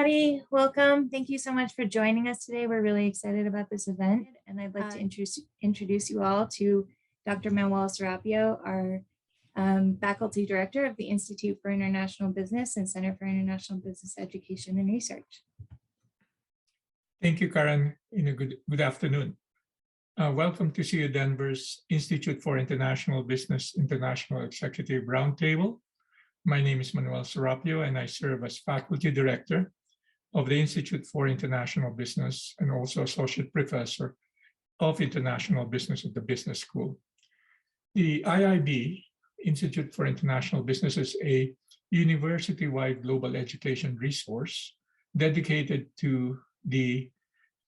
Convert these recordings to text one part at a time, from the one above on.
everybody. Welcome. Thank you so much for joining us today. We're really excited about this event, and I'd like to introduce you all to Dr. Manuel Serapio, our faculty director of the Institute for International Business and Center for International Business Education and Research. Thank you, Karen. Good afternoon. Welcome to CU Denver's Institute for International Business International Executive Roundtable. My name is Manuel Serapio, and I serve as faculty director of the Institute for International Business and also associate professor of international business at the Business School. The IIB, Institute for International Business, is a university-wide global education resource dedicated to the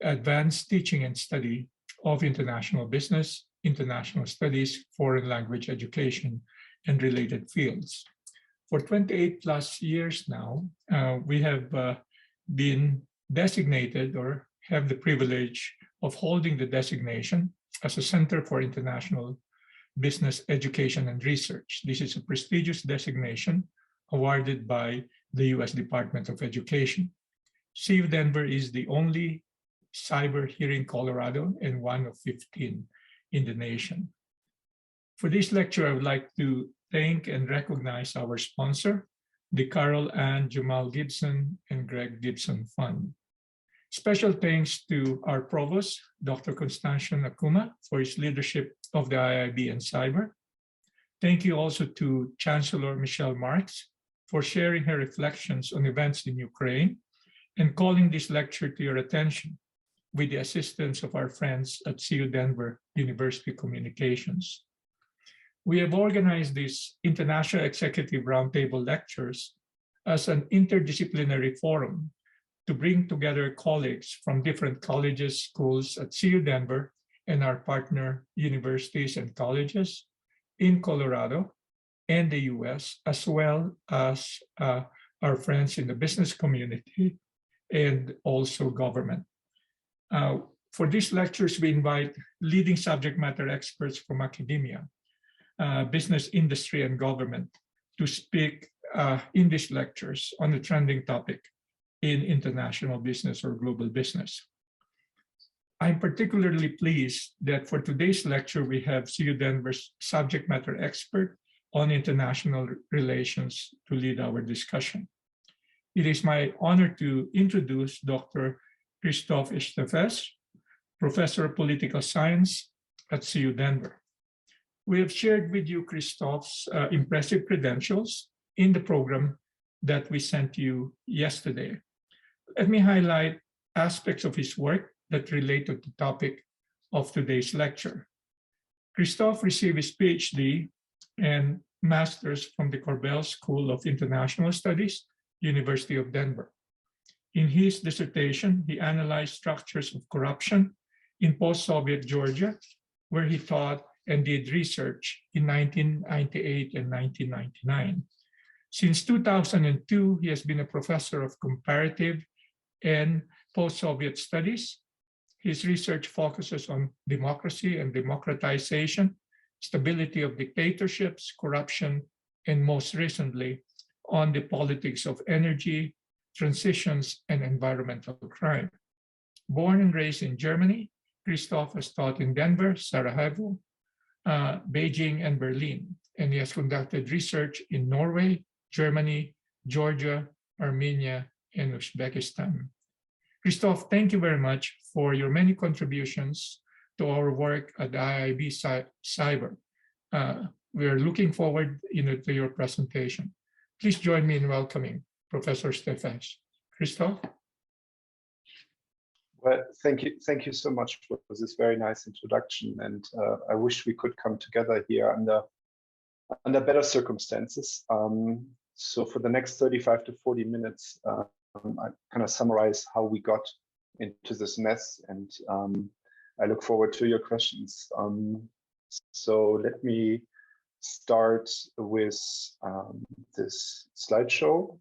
advanced teaching and study of international business, international studies, foreign language education, and related fields. For 28 plus years now, we have been designated or have the privilege of holding the designation as a Center for International Business Education and Research. This is a prestigious designation awarded by the U.S. Department of Education. CU Denver is the only cyber here in Colorado and one of 15 in the nation. For this lecture, I would like to thank and recognize our sponsor, the Carol Ann Jamal Gibson and Greg Gibson Fund. Special thanks to our provost, Dr. Constantian Akuma, for his leadership of the IIB and Cyber. Thank you also to Chancellor Michelle Marks for sharing her reflections on events in Ukraine and calling this lecture to your attention with the assistance of our friends at CU Denver University Communications. We have organized these International Executive Roundtable lectures as an interdisciplinary forum to bring together colleagues from different colleges, schools at CU Denver and our partner universities and colleges in Colorado and the US, as well as our friends in the business community and also government. For these lectures, we invite leading subject matter experts from academia, business, industry, and government to speak in these lectures on the trending topic in international business or global business. I'm particularly pleased that for today's lecture, we have CU Denver's subject matter expert on international relations to lead our discussion. It is my honor to introduce Dr. Stefes, Professor of Political Science at CU Denver. We have shared with you Christophe's impressive credentials in the program that we sent you yesterday. Let me highlight aspects of his work that relate to the topic of today's lecture. Christophe received his PhD and master's from the Korbel School of International Studies, University of Denver. In his dissertation, he analyzed structures of corruption in post-Soviet Georgia, where he taught and did research in 1998 and 1999. Since 2002, he has been a professor of comparative and post-Soviet studies. His research focuses on democracy and democratization, stability of dictatorships, corruption, and most recently, on the politics of energy, transitions, and environmental crime. Born and raised in Germany, Christophe has taught in Denver, Sarajevo, Beijing, and Berlin, and he has conducted research in Norway, Germany, Georgia, Armenia, and Uzbekistan. Christophe, thank you very much for your many contributions to our work at the IIB Cyber. We are looking forward to your presentation. Please join me in welcoming Professor Stefes. Christophe? Well, thank you so much for this very nice introduction, and I wish we could come together here under better circumstances. So for the next 35 to 40 minutes, I kind of summarize how we got into this mess, and I look forward to your questions. So let me start with this slideshow.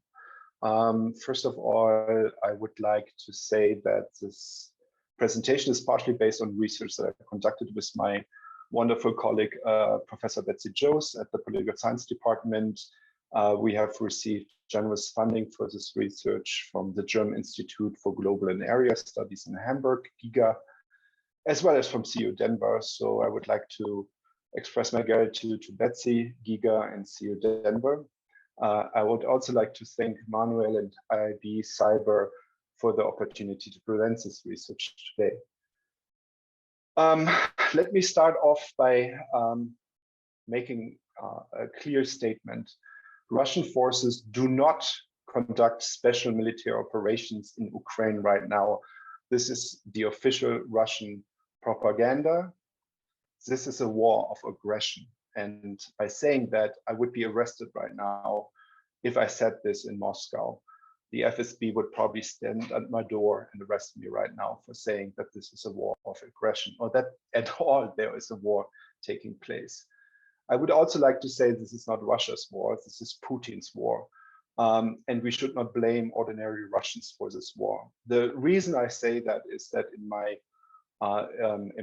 First of all, I would like to say that this presentation is partially based on research that I conducted with my wonderful colleague, Professor Betsy Jose at the Political Science Department, We have received generous funding for this research from the German Institute for Global and Area Studies in Hamburg, GIGA, as well as from CU Denver. So I would like to express my gratitude to Betsy, GIGA, and CU Denver. I would also like to thank Manuel and IIB Cyber for the opportunity to present this research today. Let me start off by making a clear statement. Russian forces do not conduct special military operations in Ukraine right now. This is the official Russian propaganda. This is a war of aggression. And by saying that, I would be arrested right now if I said this in Moscow. The FSB would probably stand at my door and arrest me right now for saying that this is a war of aggression, or that at all there is a war taking place. I would also like to say this is not Russia's war, this is Putin's war. And we should not blame ordinary Russians for this war. The reason I say that is that in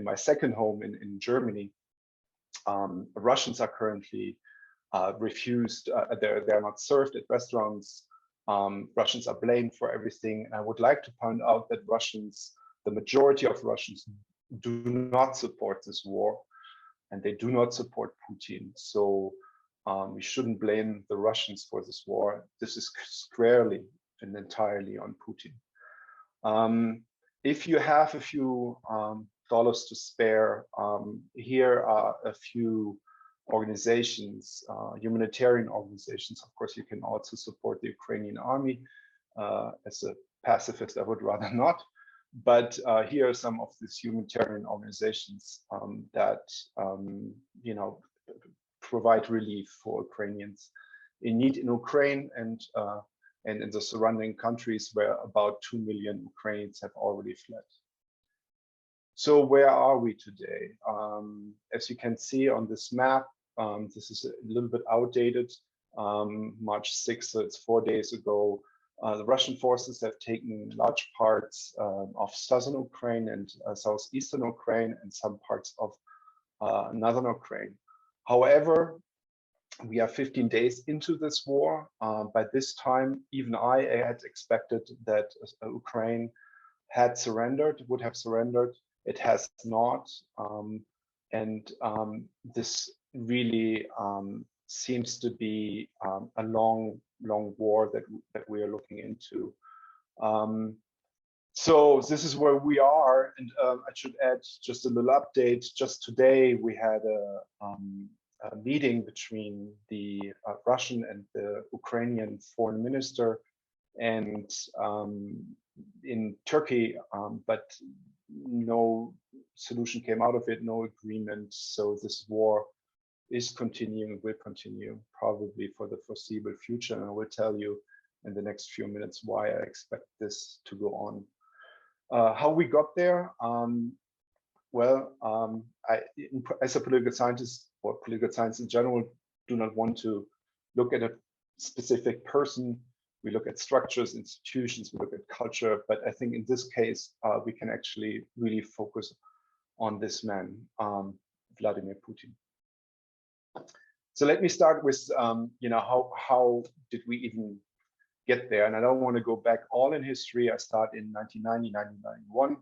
my second home in Germany, Russians are currently refused, they're not served at restaurants. Russians are blamed for everything. And I would like to point out that Russians, the majority of Russians do not support this war, and they do not support Putin. So we shouldn't blame the Russians for this war. This is squarely and entirely on Putin. If you have a few dollars to spare, here are a few organizations, humanitarian organizations. Of course, you can also support the Ukrainian army. As a pacifist, I would rather not. But here are some of these humanitarian organizations that provide relief for Ukrainians in need in Ukraine and in the surrounding countries, where about 2 million Ukrainians have already fled. So where are we today? As you can see on this map, this is a little bit outdated. March 6th, so it's 4 days ago. The Russian forces have taken large parts of southern Ukraine and southeastern Ukraine and some parts of northern Ukraine. However, we are 15 days into this war. By this time, even I had expected that Ukraine had surrendered, would have surrendered. It has not. This really seems to be a long war that we are looking into. So this is where we are, and I should add just a little update. Just today we had a meeting between the Russian and the Ukrainian foreign minister, and in Turkey, but no solution came out of it, no agreement. So this war is continuing, will continue probably for the foreseeable future. And I will tell you in the next few minutes why I expect this to go on. How we got there? As a political scientist, or political science in general, do not want to look at a specific person. We look at structures, institutions, we look at culture, but I think in this case, we can actually really focus on this man, Vladimir Putin. So let me start with, how did we even get there? And I don't want to go back all in history. I start in 1990, 1991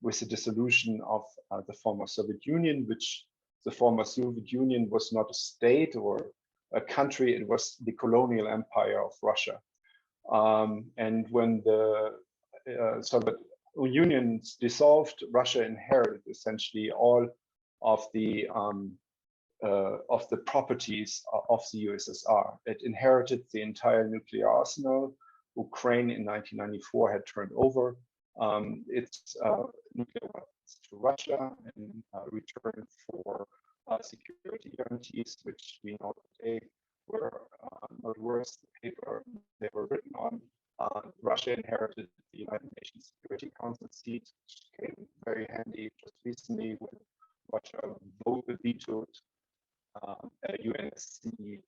with the dissolution of the former Soviet Union, which the former Soviet Union was not a state or a country, it was the colonial empire of Russia. And when the Soviet Union dissolved, Russia inherited essentially all of the properties of the U.S.S.R. It inherited the entire nuclear arsenal. Ukraine in 1994 had turned over its nuclear weapons to Russia and returned for security guarantees, which we know today were not worth the paper they were written on. Russia inherited the United Nations Security Council seat, which came very handy just recently when Russia vetoed a UNSC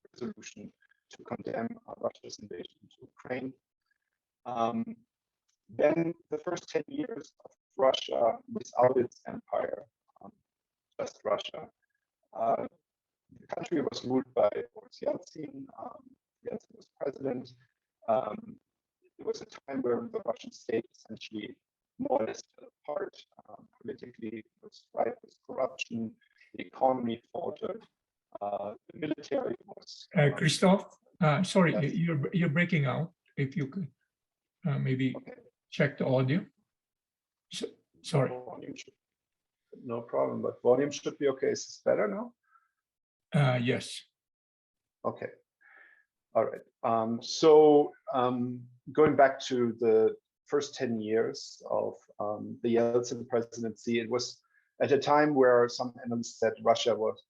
resolution to condemn Russia's invasion into Ukraine. Then the first 10 years of Russia without its empire, just Russia, was ruled by Boris Yeltsin. Yeltsin was president. There was a time where the Russian state essentially more or less fell apart. Politically, it was rife with corruption. The economy faltered. The military was. Christoph, sorry, Yes. you're breaking out. If you could maybe check the audio. Sorry. No problem, but volume should be okay. Is this better now? Yes. Okay. All right. Going back to the first 10 years of the Yeltsin presidency, it was at a time where some analysts said Russia was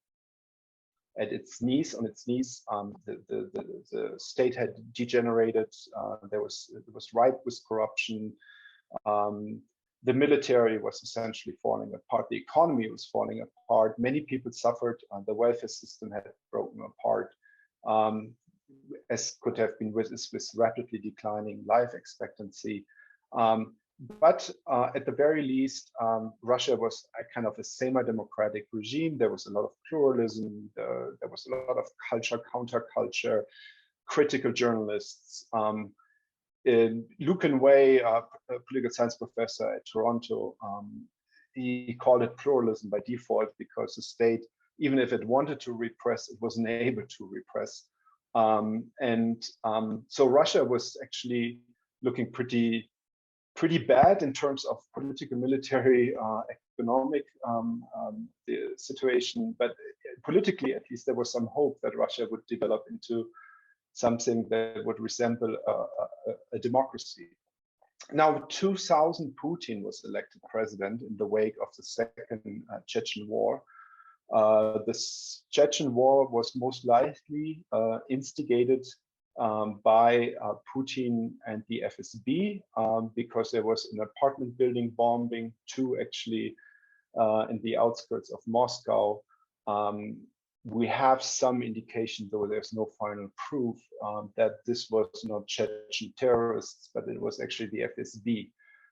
at its knees, on its knees. The state had degenerated. It was ripe with corruption. The military was essentially falling apart. The economy was falling apart. Many people suffered. The welfare system had broken apart, as could have been with rapidly declining life expectancy. But at the very least, Russia was a kind of a semi-democratic regime. There was a lot of pluralism. There was a lot of culture, counterculture, critical journalists. Lucan Way, a political science professor at Toronto, he called it pluralism by default because the state, even if it wanted to repress, it wasn't able to repress. So Russia was actually looking pretty bad in terms of political, military, economic the situation. But politically, at least, there was some hope that Russia would develop into something that would resemble a democracy. Now, 2000, Putin was elected president in the wake of the second Chechen war. The Chechen war was most likely instigated by Putin and the FSB because there was an apartment building bombing, two actually in the outskirts of Moscow. We have some indication, though there's no final proof, that this was not Chechen terrorists, but it was actually the FSB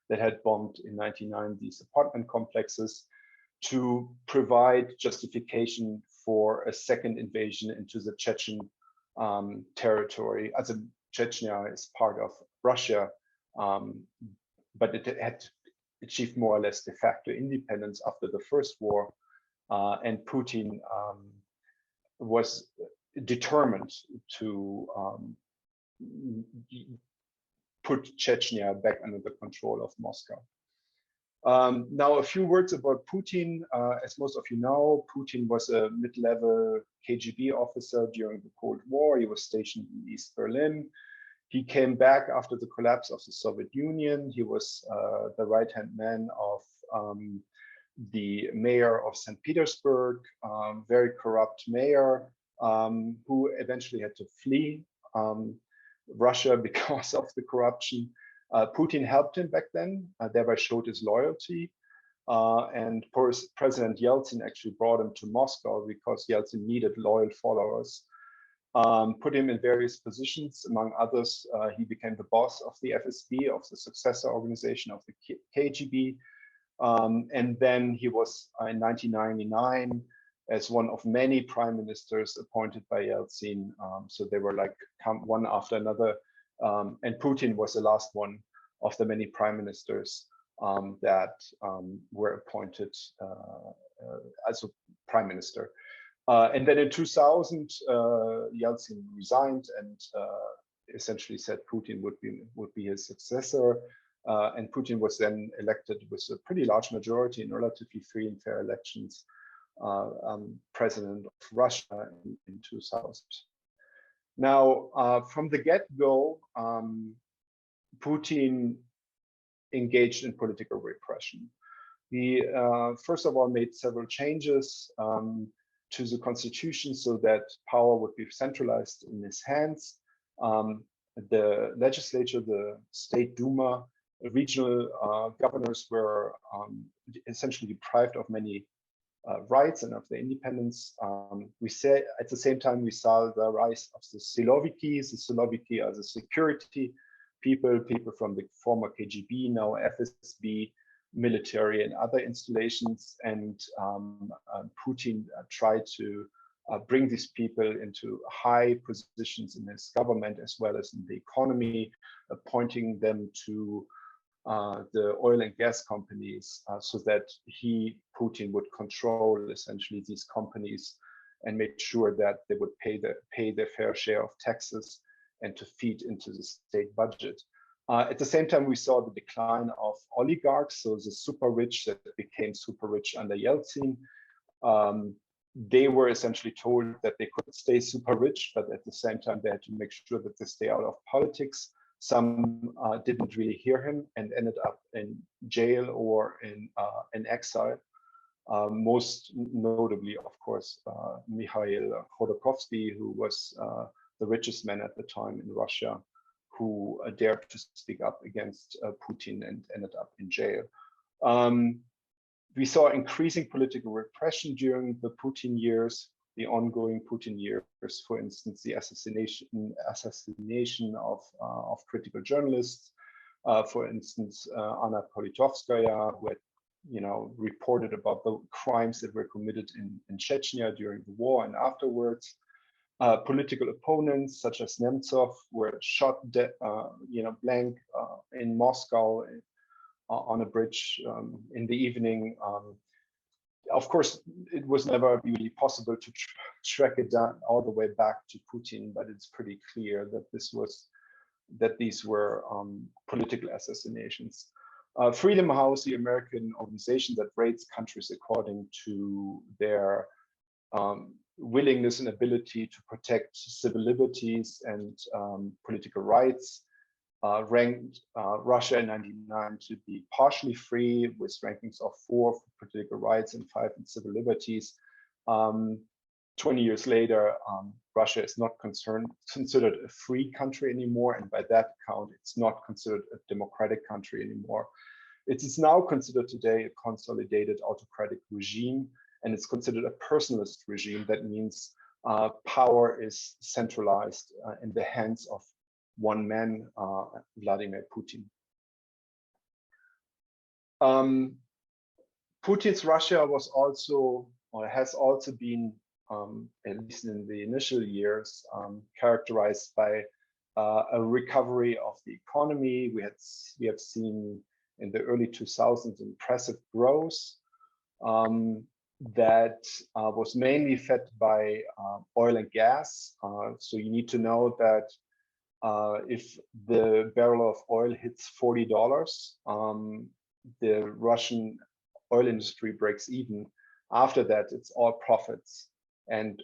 that had bombed in 1999 these apartment complexes to provide justification for a second invasion into the Chechen territory. As Chechnya is part of Russia, but it had achieved more or less de facto independence after the first war, and Putin was determined to put Chechnya back under the control of Moscow. Now, a few words about Putin. As most of you know, Putin was a mid-level KGB officer during the Cold War. He was stationed in East Berlin. He came back after the collapse of the Soviet Union. He was the right-hand man of the mayor of St. Petersburg, very corrupt mayor, who eventually had to flee Russia because of the corruption. Putin helped him back then, thereby showed his loyalty. And President Yeltsin actually brought him to Moscow because Yeltsin needed loyal followers. Put him in various positions. Among others, he became the boss of the FSB, of the successor organization of the KGB. And then he was in 1999 as one of many prime ministers appointed by Yeltsin. So they were like one after another. And Putin was the last one of the many prime ministers that were appointed as a prime minister. And then in 2000, Yeltsin resigned and essentially said Putin would be his successor. And Putin was then elected with a pretty large majority in relatively free and fair elections, president of Russia in 2000. Now, from the get-go, Putin engaged in political repression. He, first of all, made several changes to the constitution so that power would be centralized in his hands. The legislature, the state Duma, regional governors were essentially deprived of many rights and of their independence. We say at the same time we saw the rise of the Siloviki. The Siloviki are the security people from the former KGB, now FSB, military and other installations. And Putin tried to bring these people into high positions in his government as well as in the economy, appointing them to the oil and gas companies so that Putin, would control essentially these companies and make sure that they would pay their fair share of taxes and to feed into the state budget. At the same time, we saw the decline of oligarchs, so the super rich that became super rich under Yeltsin. They were essentially told that they could stay super rich, but at the same time, they had to make sure that they stay out of politics. Some didn't really hear him and ended up in jail or in exile. Most notably, of course, Mikhail Khodorkovsky, who was the richest man at the time in Russia, who dared to speak up against Putin and ended up in jail. We saw increasing political repression during the Putin years, the ongoing Putin years, for instance, the assassination of critical journalists, for instance, Anna Politkovskaya, who had reported about the crimes that were committed in Chechnya during the war and afterwards. Political opponents such as Nemtsov were shot blank in Moscow on a bridge in the evening. Of course, it was never really possible to track it down all the way back to Putin, but it's pretty clear that these were political assassinations. Freedom House, the American organization that rates countries according to their willingness and ability to protect civil liberties and political rights, ranked Russia in '99 to be partially free, with rankings of 4 for political rights and 5 in civil liberties. 20 years later, Russia is not considered a free country anymore, and by that count, it's not considered a democratic country anymore. It is now considered today a consolidated autocratic regime, and it's considered a personalist regime. That means power is centralized in the hands of one man, Vladimir Putin. Putin's Russia was also, or has also been, at least in the initial years, characterized by a recovery of the economy. We have seen in the early 2000s impressive growth that was mainly fed by oil and gas. So you need to know that if the barrel of oil hits $40, the Russian oil industry breaks even. After that, it's all profits. And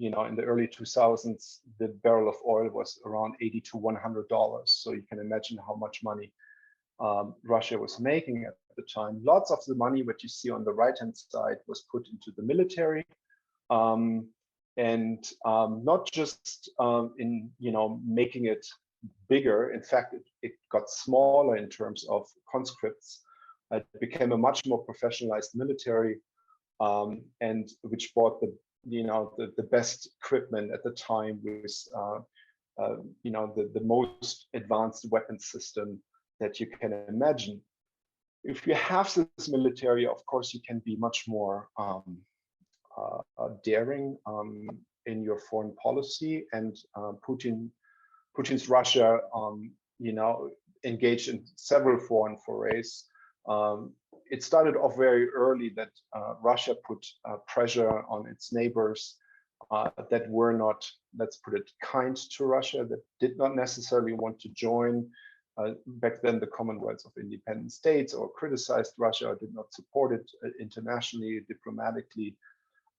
in the early 2000s, the barrel of oil was around $80 to $100. So you can imagine how much money Russia was making at the time. Lots of the money that you see on the right-hand side was put into the military. And not just in making it bigger. In fact, it got smaller in terms of conscripts. It became a much more professionalized military, and which brought the best equipment at the time, with the most advanced weapon system that you can imagine. If you have this military, of course, you can be much more daring in your foreign policy, and Putin's Russia, engaged in several foreign forays. It started off very early that Russia put pressure on its neighbors that were not, let's put it, kind to Russia, that did not necessarily want to join back then the Commonwealth of Independent States, or criticized Russia, or did not support it internationally, diplomatically.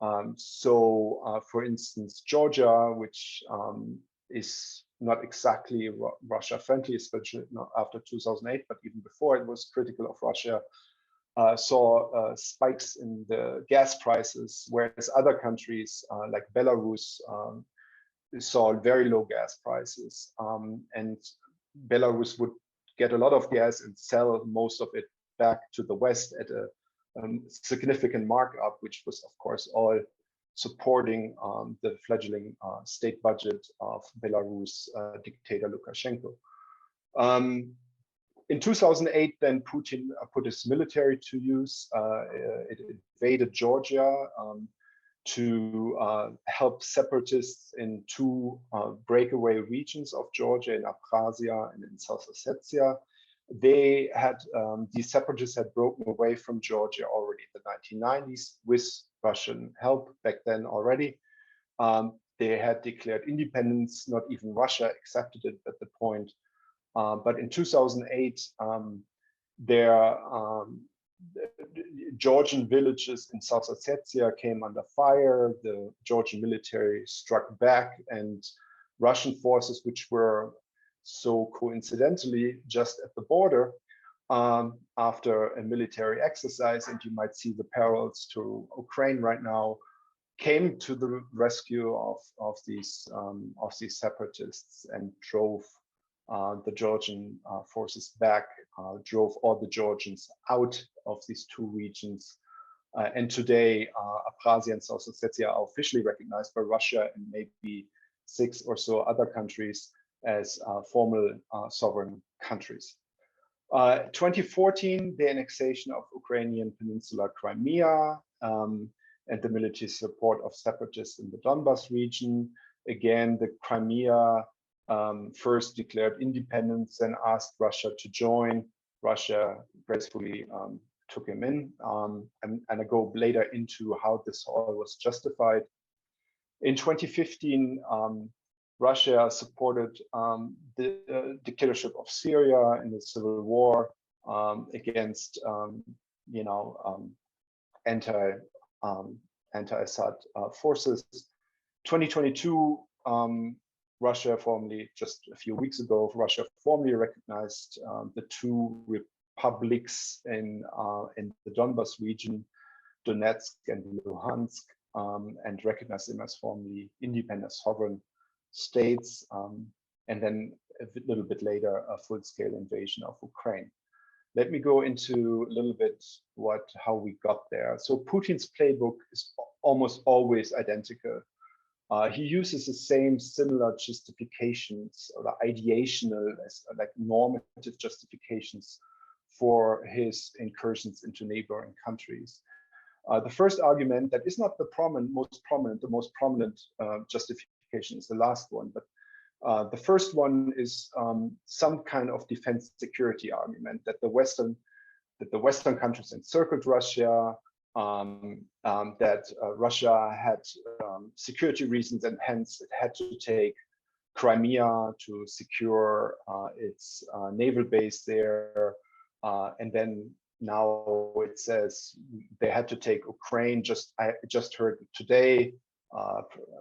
For instance, Georgia, which is not exactly Russia friendly, especially not after 2008, but even before it was critical of Russia, saw spikes in the gas prices, whereas other countries like Belarus saw very low gas prices. And Belarus would get a lot of gas and sell most of it back to the West at a significant markup, which was, of course, all supporting the fledgling state budget of Belarus dictator Lukashenko. In 2008, then Putin put his military to use. It invaded Georgia to help separatists in two breakaway regions of Georgia, in Abkhazia and in South Ossetia. They had, these separatists had broken away from Georgia already in the 1990s with Russian help back then already. They had declared independence, not even Russia accepted it at the point. But in 2008, their Georgian villages in South Ossetia came under fire. The Georgian military struck back, and Russian forces, which were so coincidentally just at the border after a military exercise, and you might see the parallels to Ukraine right now, came to the rescue of these separatists and drove the Georgian forces back, drove all the Georgians out of these two regions. And today, Abkhazia and South Ossetia are officially recognized by Russia and maybe 6 or so other countries as formal sovereign countries. 2014, the annexation of Ukrainian Peninsula Crimea and the military support of separatists in the Donbas region. Again, the Crimea first declared independence and asked Russia to join. Russia gracefully took him in, and I go later into how this all was justified. In 2015, Russia supported the dictatorship of Syria in the civil war against, anti-Assad forces. 2022, Russia formally, just a few weeks ago, Russia formally recognized the two republics in the Donbas region, Donetsk and Luhansk, and recognized them as formally independent sovereign states. And then a little bit later, a full-scale invasion of Ukraine. Let me go into a little bit how we got there. So Putin's playbook is almost always identical. He uses the same similar justifications, or ideational, like normative justifications for his incursions into neighboring countries. The first argument that is not the most prominent justification is the last one, but the first one is some kind of defense security argument that the Western countries encircled Russia, that Russia had security reasons, and hence it had to take Crimea to secure its naval base there, and then now it says they had to take Ukraine. I just heard today,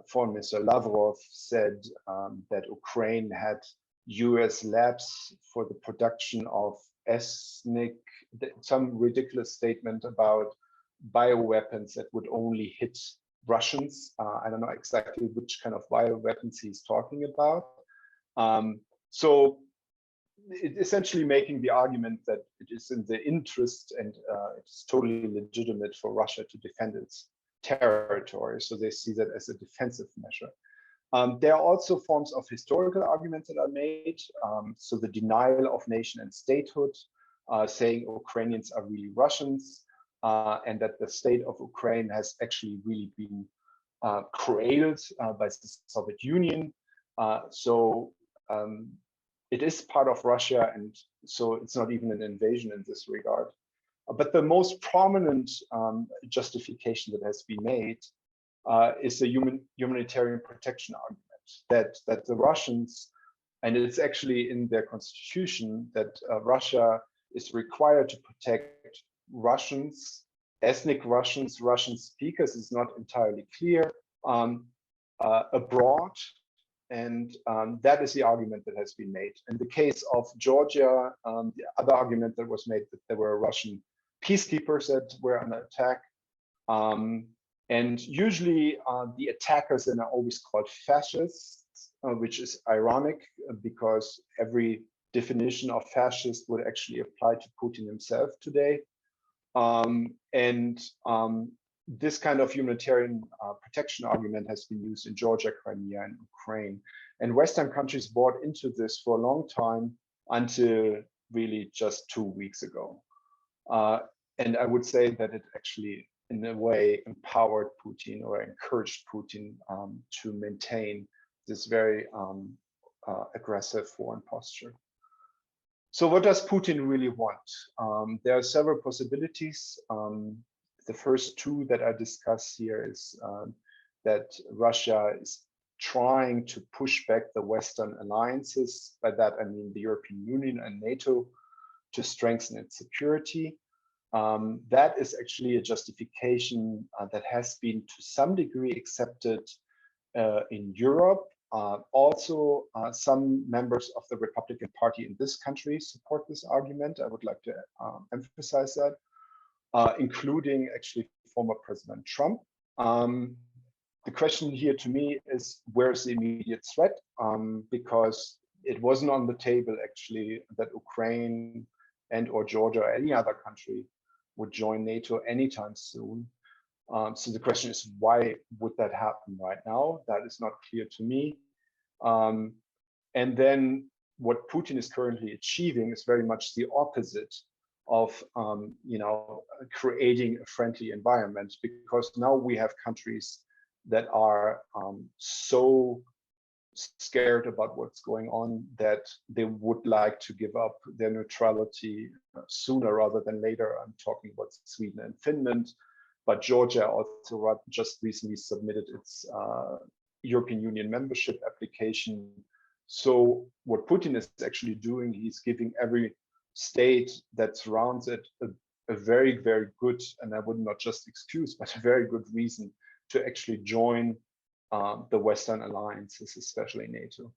Foreign Minister Lavrov said that Ukraine had U.S. labs for the production of some ridiculous statement about bioweapons that would only hit Russians. I don't know exactly which kind of bioweapons he's talking about. So it's essentially making the argument that it is in the interest and it's totally legitimate for Russia to defend its territory. So they see that as a defensive measure. There are also forms of historical arguments that are made. So the denial of nation and statehood, saying Ukrainians are really Russians, and that the state of Ukraine has actually really been cradled by the Soviet Union. So it is part of Russia, and so it's not even an invasion in this regard. But the most prominent justification that has been made is the humanitarian protection argument, that the Russians, and it's actually in their constitution, that Russia is required to protect Russians, ethnic Russians, Russian speakers is not entirely clear, abroad. And that is the argument that has been made. In the case of Georgia, the other argument that was made that there were Russian peacekeepers that were under attack. And usually the attackers then are always called fascists, which is ironic because every definition of fascist would actually apply to Putin himself today. This kind of humanitarian protection argument has been used in Georgia, Crimea, and Ukraine. And Western countries bought into this for a long time until really just 2 weeks ago. And I would say that it actually in a way, empowered Putin or encouraged Putin to maintain this very aggressive foreign posture. So what does Putin really want? There are several possibilities. The first two that I discuss here is that Russia is trying to push back the Western alliances. By that, I mean the European Union and NATO, to strengthen its security. That is actually a justification that has been to some degree accepted in Europe. Also, some members of the Republican Party in this country support this argument. I would like to emphasize that, including actually former President Trump. The question here to me is, where's the immediate threat? Because it wasn't on the table actually that Ukraine and or Georgia or any other country would join NATO anytime soon. So the question is, why would that happen right now? That is not clear to me. And then what Putin is currently achieving is very much the opposite of creating a friendly environment, because now we have countries that are so scared about what's going on that they would like to give up their neutrality sooner rather than later. I'm talking about Sweden and Finland, but Georgia also just recently submitted its European Union membership application. So what Putin is actually doing, he's giving every state that surrounds it a very, very good, and I would not just excuse, but a very good reason to actually join the Western alliances, especially NATO.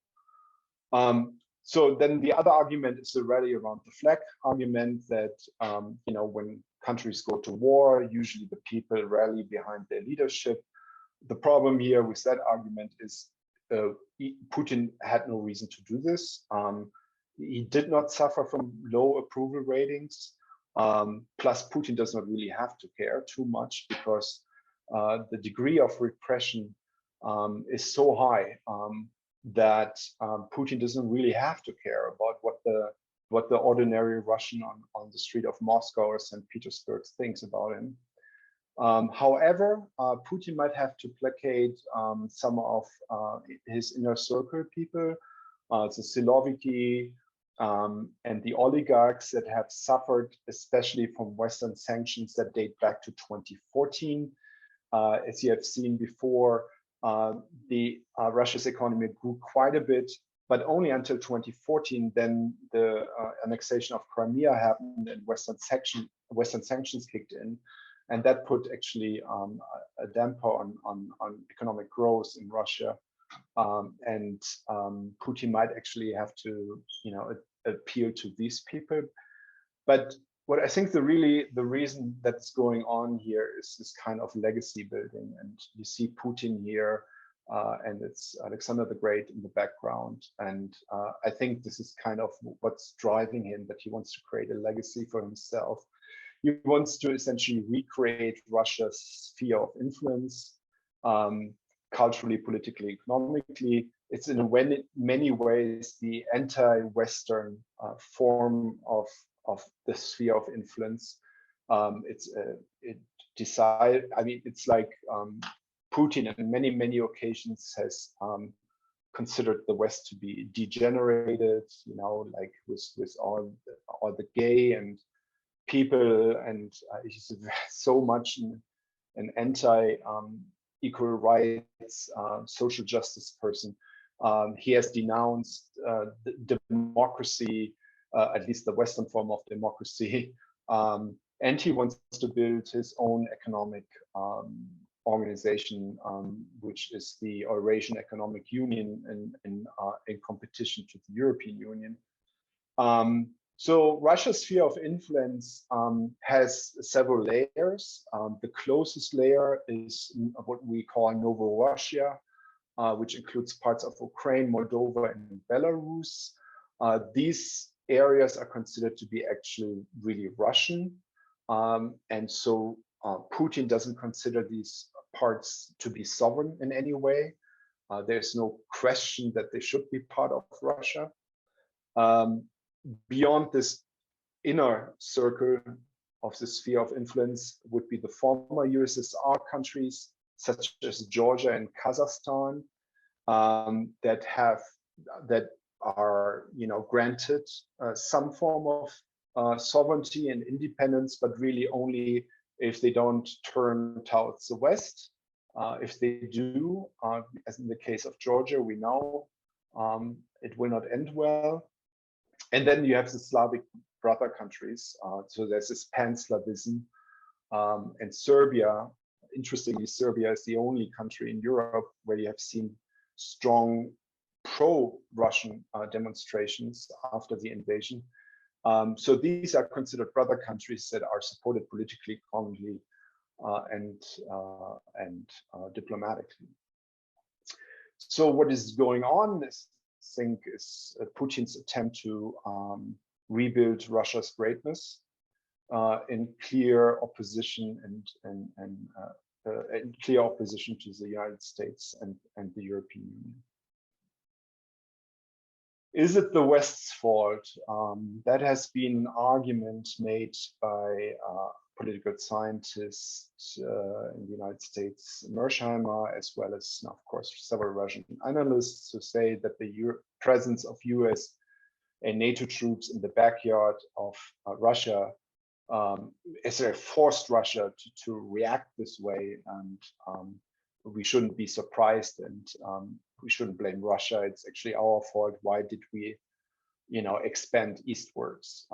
So then the other argument is the rally around the flag argument that, when countries go to war, usually the people rally behind their leadership. The problem here with that argument is Putin had no reason to do this. He did not suffer from low approval ratings. Plus, Putin does not really have to care too much, because the degree of repression is so high that Putin doesn't really have to care about what the ordinary Russian on the street of Moscow or St. Petersburg thinks about him. However, Putin might have to placate some of his inner circle people, the Siloviki and the oligarchs that have suffered, especially from Western sanctions that date back to 2014. As you have seen before, Russia's economy grew quite a bit, but only until 2014. Then the annexation of Crimea happened and Western sanctions kicked in, and that put actually a damper on economic growth in Russia. And Putin might actually have to, appeal to these people. But what I think the reason that's going on here is this kind of legacy building, and you see Putin here, and it's Alexander the Great in the background, and I think this is kind of what's driving him, that he wants to create a legacy for himself. He wants to essentially recreate Russia's sphere of influence, culturally, politically, economically. It's in many ways the anti-Western form of the sphere of influence. It's like Putin on many occasions has considered the West to be degenerated, like with all the gay and people, and he's so much an anti-equal rights, social justice person. He has denounced the democracy, at least the Western form of democracy, and he wants to build his own economic organization, which is the Eurasian Economic Union, in competition to the European Union. So Russia's sphere of influence has several layers. The closest layer is what we call Novorussia, which includes parts of Ukraine, Moldova, and Belarus. These areas are considered to be actually really Russian. And so Putin doesn't consider these parts to be sovereign in any way. There's no question that they should be part of Russia. Beyond this inner circle, of the sphere of influence would be the former USSR countries, such as Georgia and Kazakhstan, that are granted some form of sovereignty and independence, but really only if they don't turn towards the West. If they do, as in the case of Georgia, we know it will not end well. And then you have the Slavic brother countries. So there's this pan-Slavism, and Serbia. Interestingly, Serbia is the only country in Europe where you have seen strong pro-Russian demonstrations after the invasion. So these are considered brother countries that are supported politically, economically, and diplomatically. So what is going on is, I think, is Putin's attempt to rebuild Russia's greatness in clear opposition and in clear opposition to the United States and the European Union. Is it the West's fault? That has been an argument made by political scientists in the United States, Mersheimer, as well as, of course, several Russian analysts, who say that the presence of US and NATO troops in the backyard of Russia is forced Russia to react this way, and we shouldn't be surprised, and we shouldn't blame Russia. It's actually our fault. Why did we, expand eastwards?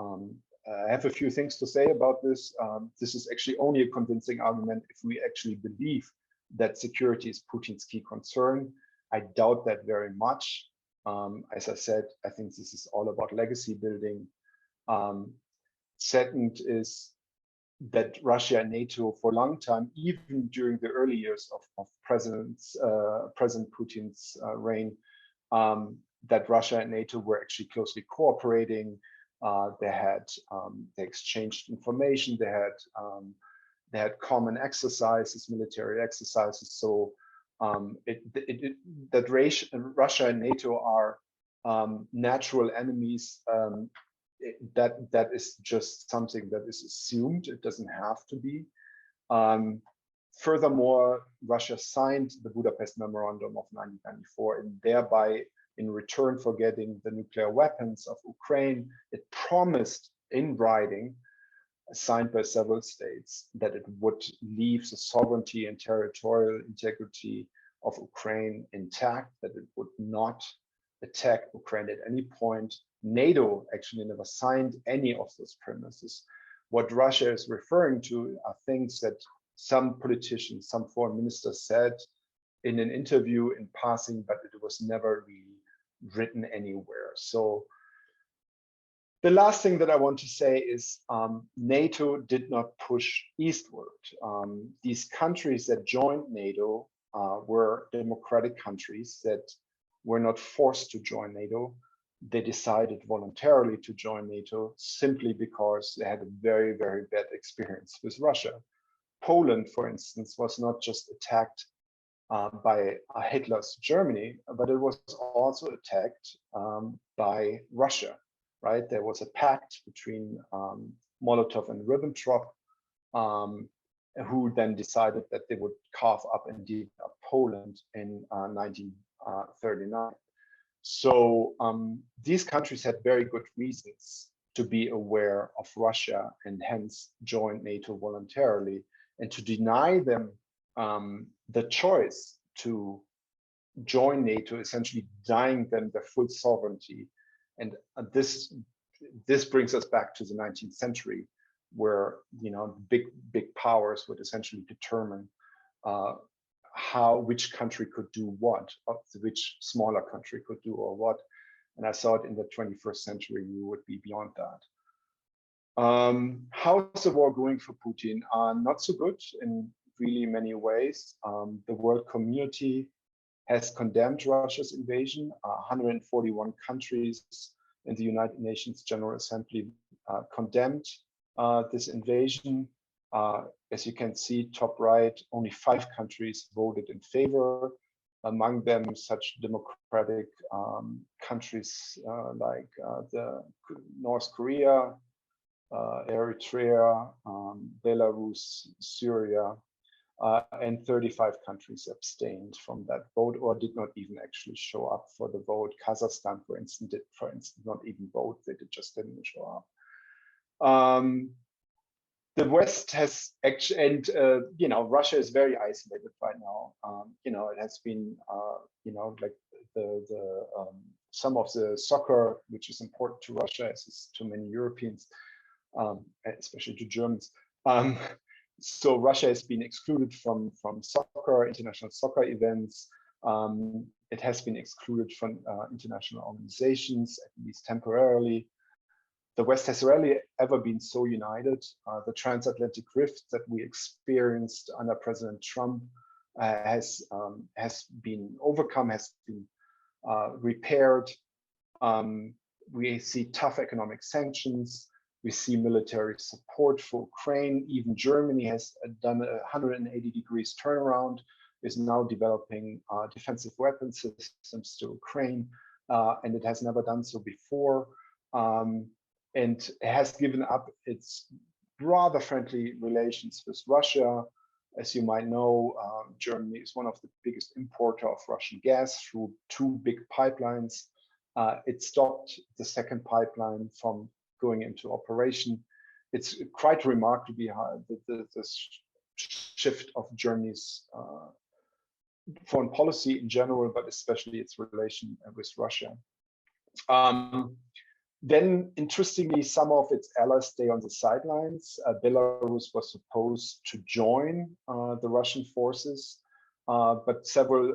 I have a few things to say about this. This is actually only a convincing argument if we actually believe that security is Putin's key concern. I doubt that very much. As I said, I think this is all about legacy building. Second is that Russia and NATO for a long time, even during the early years of President Putin's reign, that Russia and NATO were actually closely cooperating. They exchanged information. They had common exercises, military exercises. So that Russia and NATO are natural enemies. That is just something that is assumed. It doesn't have to be. Furthermore, Russia signed the Budapest Memorandum of 1994, and thereby, in return for getting the nuclear weapons of Ukraine, it promised in writing, signed by several states, that it would leave the sovereignty and territorial integrity of Ukraine intact, that it would not attack Ukraine at any point. NATO actually never signed any of those premises. What Russia is referring to are things that some politicians, some foreign ministers said in an interview in passing, but it was never really written anywhere. So the last thing that I want to say is NATO did not push eastward. These countries that joined NATO were democratic countries that were not forced to join NATO. They decided voluntarily to join NATO simply because they had a very, very bad experience with Russia. Poland, for instance, was not just attacked by Hitler's Germany, but it was also attacked by Russia, right? There was a pact between Molotov and Ribbentrop, who then decided that they would carve up and dig up Poland in 1939. So these countries had very good reasons to be aware of Russia and hence joined NATO voluntarily, and to deny them the choice to join NATO, essentially denying them their full sovereignty. And this brings us back to the 19th century, where big powers would essentially determine which country could do what, or which smaller country could do or what. And I thought in the 21st century we would be beyond that. How's the war going for Putin? Not so good in really many ways. The world community has condemned Russia's invasion. 141 countries in the United Nations General Assembly condemned this invasion. As you can see, top right, only 5 countries voted in favor. Among them, such democratic countries like North Korea, Eritrea, Belarus, Syria, and 35 countries abstained from that vote or did not even actually show up for the vote. Kazakhstan, for instance, did, not even vote. They just didn't show up. The West has actually, and Russia is very isolated right now. It has been, like some of the soccer, which is important to Russia, as is to many Europeans, especially to Germans. So Russia has been excluded from soccer, international soccer events. It has been excluded from international organizations, at least temporarily. The West has rarely ever been so united. The transatlantic rift that we experienced under President Trump has been overcome, has been repaired. We see tough economic sanctions. We see military support for Ukraine. Even Germany has done a 180 degrees turnaround, is now developing defensive weapon systems to Ukraine, and it has never done so before. And has given up its rather friendly relations with Russia. As you might know, Germany is one of the biggest importer of Russian gas through 2 big pipelines. It stopped the second pipeline from going into operation. It's quite remarkably high, the shift of Germany's foreign policy in general, but especially its relation with Russia. Then, interestingly, some of its allies stay on the sidelines. Belarus was supposed to join the Russian forces, but several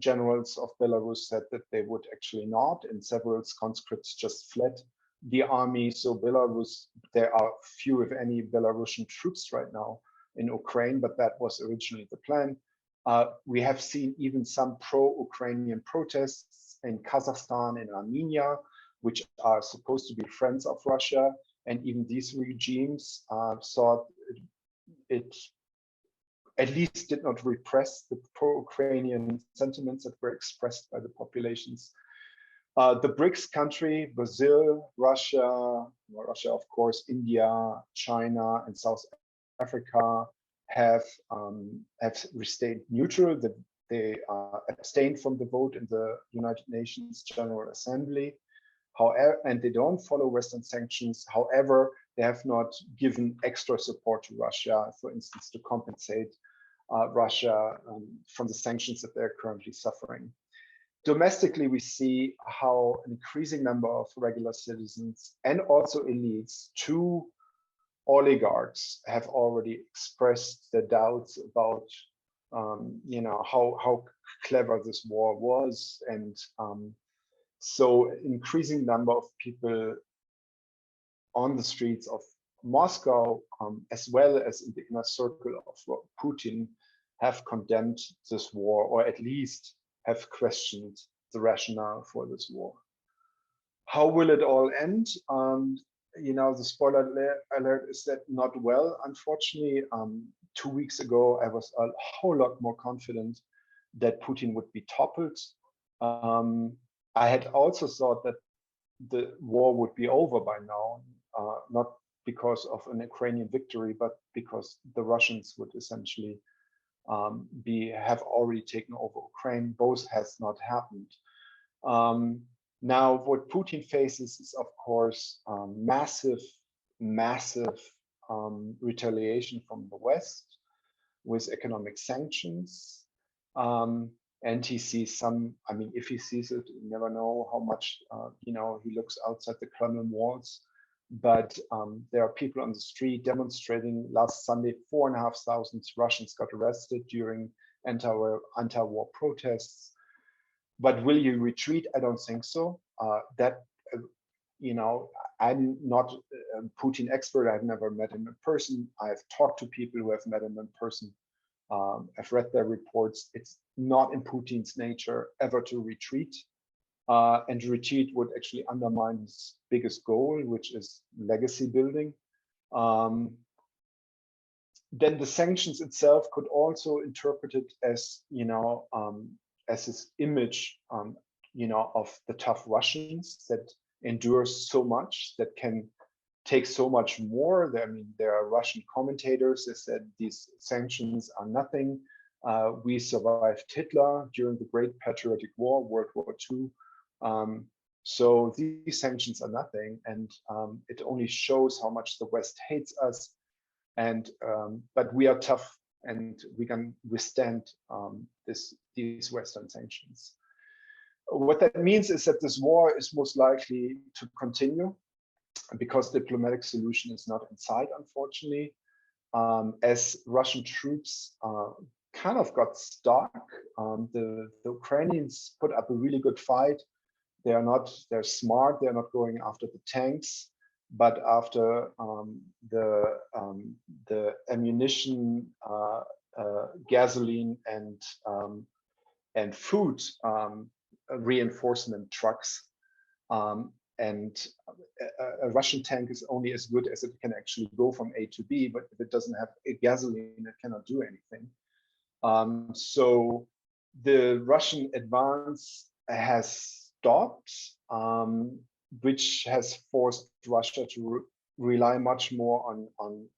generals of Belarus said that they would actually not, and several conscripts just fled the army. So Belarus, there are few, if any, Belarusian troops right now in Ukraine, but that was originally the plan. We have seen even some pro-Ukrainian protests in Kazakhstan and Armenia, which are supposed to be friends of Russia, and even these regimes thought it at least did not repress the pro-Ukrainian sentiments that were expressed by the populations. The BRICS country, Brazil, Russia, of course, India, China, and South Africa have stayed neutral. They abstained from the vote in the United Nations General Assembly. However, and they don't follow Western sanctions. However, they have not given extra support to Russia, for instance, to compensate Russia from the sanctions that they're currently suffering. Domestically, we see how an increasing number of regular citizens and also elites, 2 oligarchs, have already expressed their doubts about how clever this war was, and so increasing number of people on the streets of Moscow, as well as in the inner circle of Putin, have condemned this war, or at least have questioned the rationale for this war. How will it all end? The spoiler alert is that not well, unfortunately. 2 weeks ago, I was a whole lot more confident that Putin would be toppled. I had also thought that the war would be over by now, not because of an Ukrainian victory, but because the Russians would essentially have already taken over Ukraine. Both has not happened. Now, what Putin faces is, of course, massive retaliation from the West with economic sanctions. And he sees some, if he sees it, you never know how much, he looks outside the Kremlin walls. But there are people on the street demonstrating. Last Sunday, 4,500 Russians got arrested during anti-war protests. But will you retreat? I don't think so. I'm not a Putin expert. I've never met him in person. I've talked to people who have met him in person. I've read their reports. It's not in Putin's nature ever to retreat. And retreat would actually undermine his biggest goal, which is legacy building. Then the sanctions itself could also interpret it as, as his image, of the tough Russians that endure so much, that can take so much more. I mean, there are Russian commentators that said these sanctions are nothing. We survived Hitler during the Great Patriotic War, World War II. So these sanctions are nothing, and it only shows how much the West hates us. And but we are tough, and we can withstand these Western sanctions. What that means is that this war is most likely to continue, because the diplomatic solution is not in sight, unfortunately, as Russian troops kind of got stuck. The Ukrainians put up a really good fight. They're smart. They're not going after the tanks, but after the ammunition, gasoline, and food reinforcement trucks. And a Russian tank is only as good as it can actually go from A to B, but if it doesn't have gasoline, it cannot do anything. So the Russian advance has stopped, which has forced Russia to rely much more on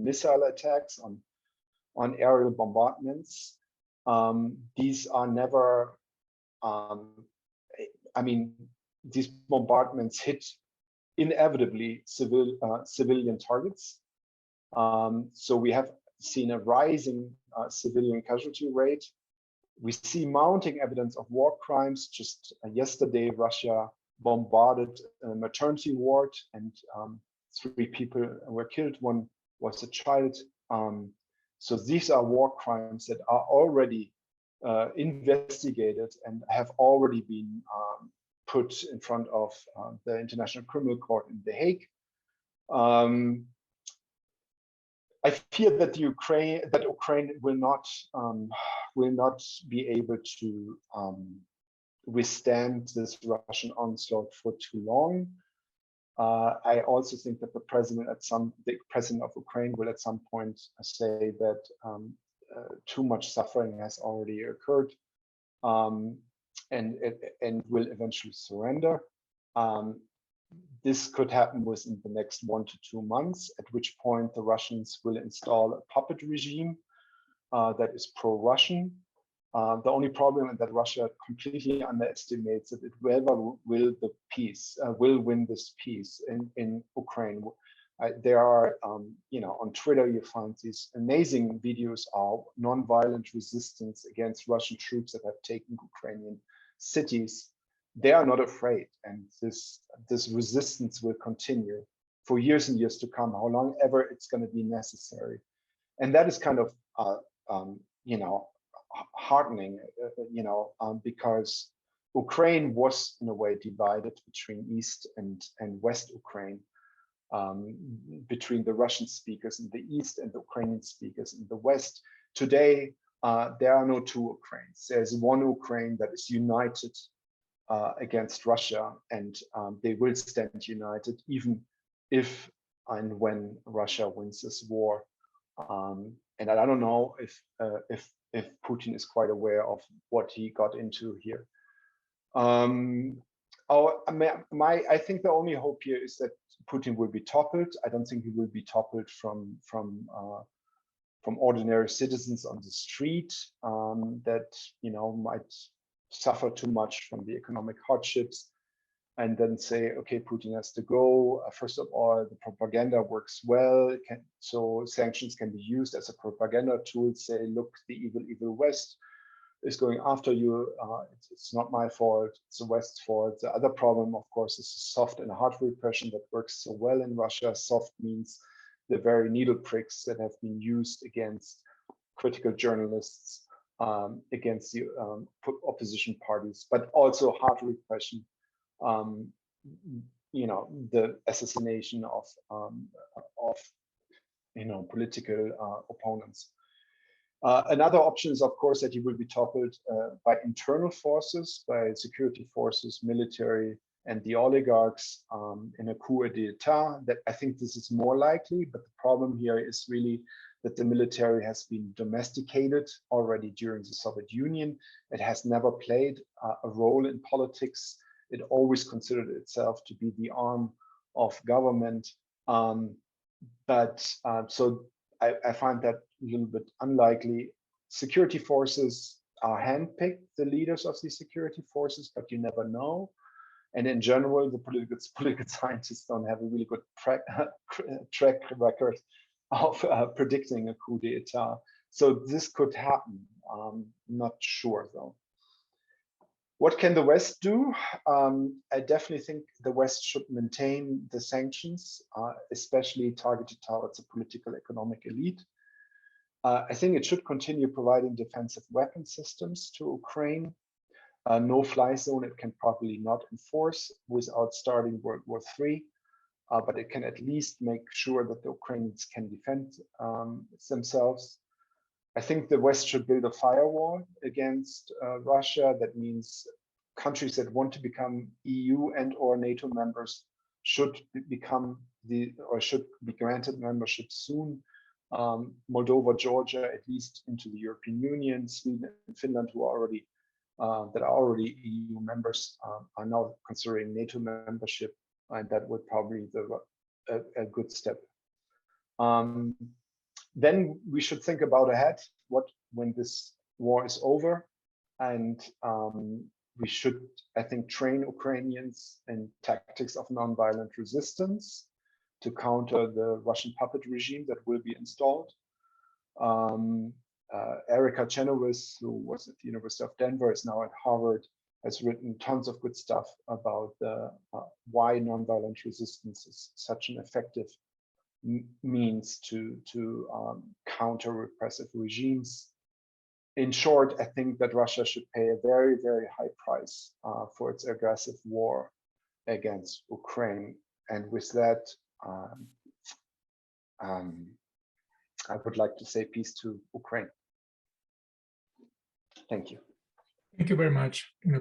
missile attacks, on aerial bombardments. These are never, I mean, these bombardments hit inevitably civilian targets. So we have seen a rising civilian casualty rate. We see mounting evidence of war crimes. Just yesterday, Russia bombarded a maternity ward, and 3 people were killed. One was a child. So these are war crimes that are already investigated and have already been put in front of the International Criminal Court in The Hague. I fear that Ukraine will not be able to withstand this Russian onslaught for too long. I also think that the president of Ukraine will at some point say that too much suffering has already occurred, and will eventually surrender. This could happen within the next 1 to 2 months, at which point the Russians will install a puppet regime that is pro-Russian. The only problem is that Russia completely underestimates that it will win this peace in Ukraine. There are, on Twitter, you find these amazing videos of non-violent resistance against Russian troops that have taken Ukrainian cities. They are not afraid, and this resistance will continue for years and years to come, how long ever it's going to be necessary. And that is kind of, heartening, because Ukraine was in a way divided between East and West Ukraine, between the Russian speakers in the East and the Ukrainian speakers in the West. Today, there are no two Ukraines. There's one Ukraine that is united against Russia, and they will stand united even if and when Russia wins this war. And I don't know if Putin is quite aware of what he got into here. I think the only hope here is that Putin will be toppled. I don't think he will be toppled from ordinary citizens on the street that might suffer too much from the economic hardships, and then say, okay, Putin has to go. First of all, the propaganda works well, so sanctions can be used as a propaganda tool. Say, look, the evil West is going after you. It's not my fault, it's the West's fault. The other problem, of course, is the soft and hard repression that works so well in Russia. Soft means the very needle pricks that have been used against critical journalists, against the opposition parties, but also hard repression. The assassination of political opponents. Another option is, of course, that he will be toppled by internal forces, by security forces, military, and the oligarchs in a coup d'état. That I think this is more likely, but the problem here is really that the military has been domesticated already during the Soviet Union. It has never played a role in politics. It always considered itself to be the arm of government, So I find that a little bit unlikely. Security forces are handpicked, the leaders of these security forces, but you never know. And in general, the political scientists don't have a really good track record of predicting a coup d'etat. So this could happen. Not sure though. What can the West do? I definitely think the West should maintain the sanctions, especially targeted towards the political economic elite. I think it should continue providing defensive weapon systems to Ukraine. No-fly zone it can probably not enforce without starting World War III, but it can at least make sure that the Ukrainians can defend themselves. I think the West should build a firewall against Russia. That means countries that want to become EU and/or NATO members should should be granted membership soon. Moldova, Georgia, at least into the European Union, Sweden and Finland, who are already EU members, are now considering NATO membership, and that would probably be a good step. Then we should think about ahead, when this war is over, and we should, I think, train Ukrainians in tactics of nonviolent resistance to counter the Russian puppet regime that will be installed. Erica Chenoweth, who was at the University of Denver, is now at Harvard, has written tons of good stuff about why nonviolent resistance is such an effective means to counter repressive regimes. In short, I think that Russia should pay a very, very high price for its aggressive war against Ukraine. And with that, I would like to say peace to Ukraine. Thank you. Thank you very much,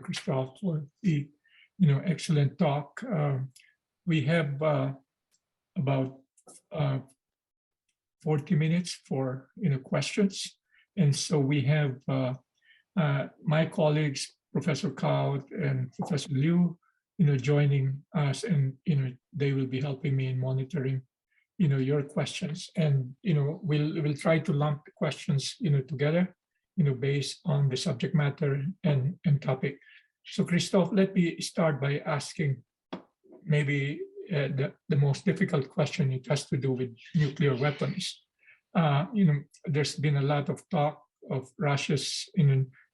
Christophe, for the excellent talk. We have about 40 minutes for questions, and so we have my colleagues, Professor Kaut and Professor Liu, joining us, and they will be helping me in monitoring your questions, and we'll try to lump the questions together, based on the subject matter and topic. So Christophe, let me start by asking maybe the most difficult question. It has to do with nuclear weapons. There's been a lot of talk of Russia's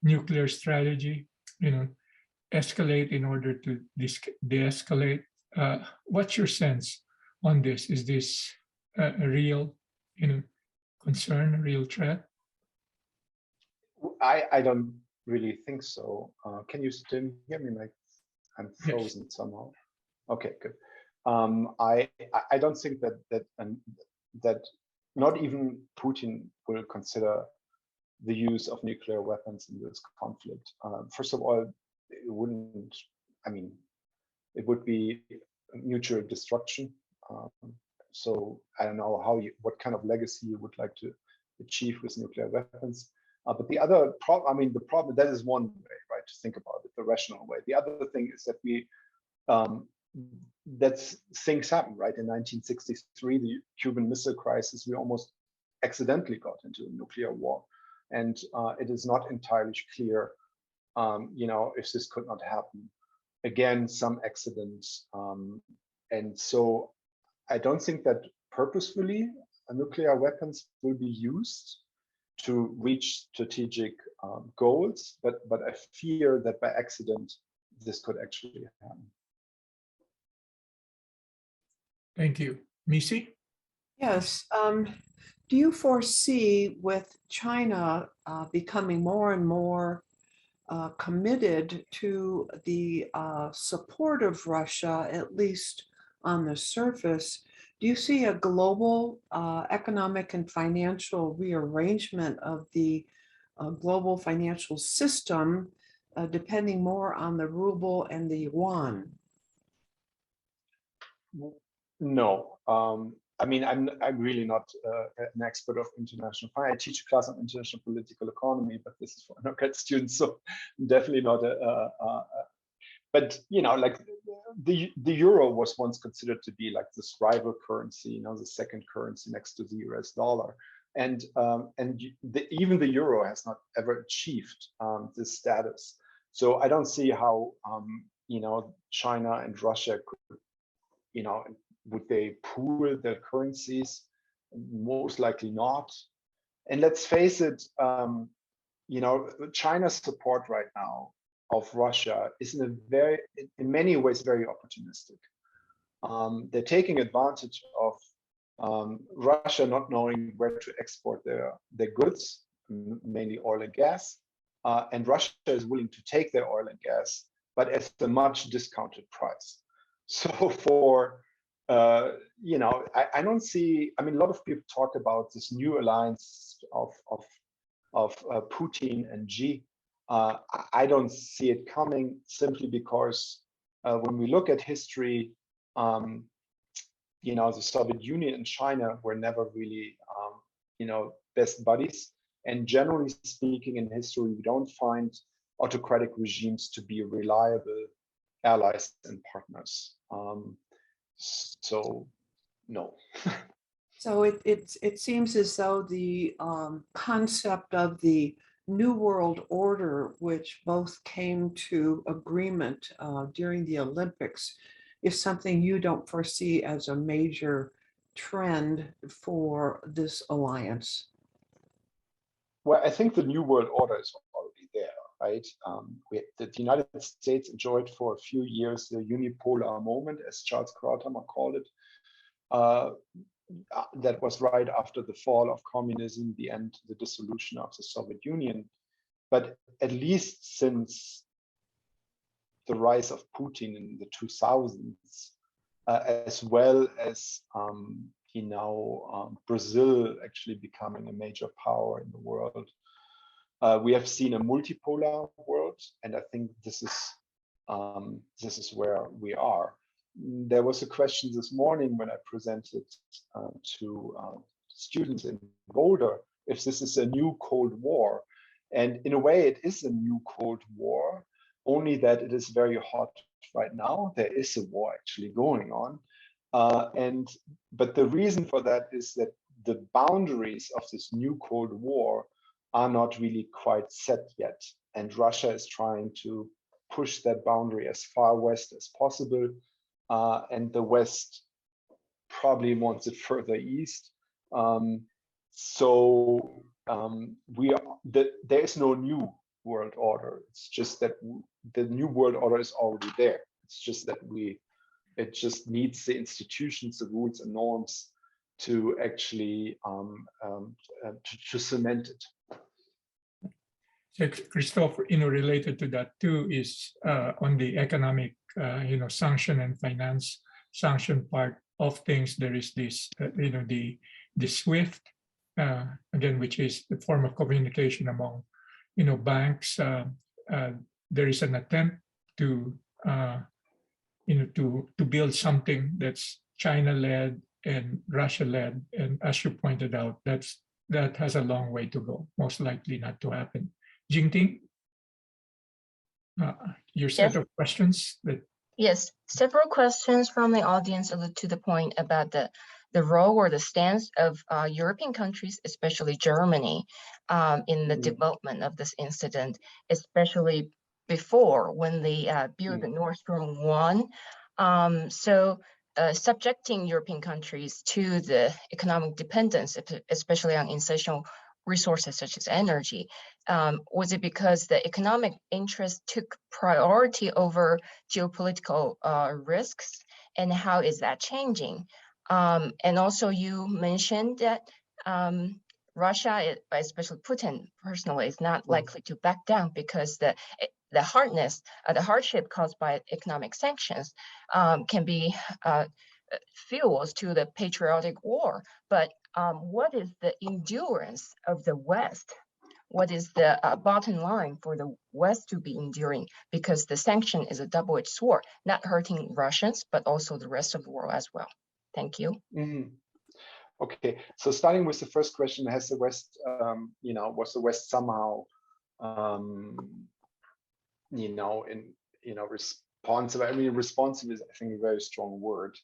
nuclear strategy, escalate in order to de-escalate. What's your sense on this? Is this a real concern, a real threat? I don't really think so. Can you still hear me? I'm frozen. Yes. Somehow. Okay, good. I don't think that not even Putin will consider the use of nuclear weapons in this conflict. First of all, it wouldn't. I mean, it would be mutual destruction. So I don't know what kind of legacy you would like to achieve with nuclear weapons. But the other problem, the problem, that is one way, right, to think about it, the rational way. The other thing is that things happen, right? In 1963, the Cuban Missile Crisis, we almost accidentally got into a nuclear war. And it is not entirely clear, if this could not happen. Again, some accidents. And so I don't think that purposefully nuclear weapons will be used to reach strategic goals, but I fear that by accident, this could actually happen. Thank you. Missy? Yes. Do you foresee with China becoming more and more committed to the support of Russia, at least on the surface, do you see a global economic and financial rearrangement of the global financial system depending more on the ruble and the yuan? No. I'm really not an expert of international finance. I teach a class on international political economy, but this is for undergrad students, so I'm definitely not but the euro was once considered to be like this rival currency, you know, the second currency next to the US dollar. And even the euro has not ever achieved this status. So I don't see how, you know, China and Russia could, you know, would they pool their currencies? Most likely not. And let's face it, you know, China's support right now of Russia is in many ways very opportunistic. They're taking advantage of Russia not knowing where to export their goods, mainly oil and gas, and Russia is willing to take their oil and gas, but at a much discounted price. So for you know, I don't see. I mean, a lot of people talk about this new alliance of Putin and Xi. I don't see it coming simply because when we look at history, you know, the Soviet Union and China were never really, you know, best buddies. And generally speaking, in history, we don't find autocratic regimes to be reliable allies and partners. So, no. So it seems as though the concept of the New World Order, which both came to agreement during the Olympics, is something you don't foresee as a major trend for this alliance. Well, I think the New World Order is already there, right? The United States enjoyed for a few years the unipolar moment, as Charles Krauthammer called it. That was right after the fall of communism, the dissolution of the Soviet Union. But at least since the rise of Putin in the 2000s, as well as you know, Brazil actually becoming a major power in the world, we have seen a multipolar world, and I think this is where we are. There was a question this morning when I presented to students in Boulder if this is a new Cold War. And in a way, it is a new Cold War, only that it is very hot right now. There is a war actually going on. But the reason for that is that the boundaries of this new Cold War are not really quite set yet. And Russia is trying to push that boundary as far west as possible. And the West probably wants it further east. There is no new world order. It's just that the new world order is already there. It's just that it just needs the institutions, the rules and norms to actually to cement it. So, Christoph, you know, related to that too is on the economic, you know, sanction and finance sanction part of things. There is this, you know, the SWIFT, again, which is the form of communication among, you know, banks. There is an attempt to, you know, to build something that's China-led and Russia-led, and as you pointed out, that has a long way to go. Most likely not to happen. Jingting, your set of questions that. Yes, several questions from the audience allude to the point about the role or the stance of European countries, especially Germany, in the development of this incident, especially before when they built the Nord Stream 1. Subjecting European countries to the economic dependence, especially on essential resources such as energy, was it because the economic interest took priority over geopolitical risks, and how is that changing? And also you mentioned that Russia, especially Putin personally, is not likely to back down because the hardship caused by economic sanctions can be fuels to the patriotic war. But what is the endurance of the West? What is the bottom line for the West to be enduring? Because the sanction is a double-edged sword, not hurting Russians, but also the rest of the world as well. Thank you. Okay, so starting with the first question, has the West, you know, was the West somehow, you know, responsive. I mean, responsive is, I think, a very strong word.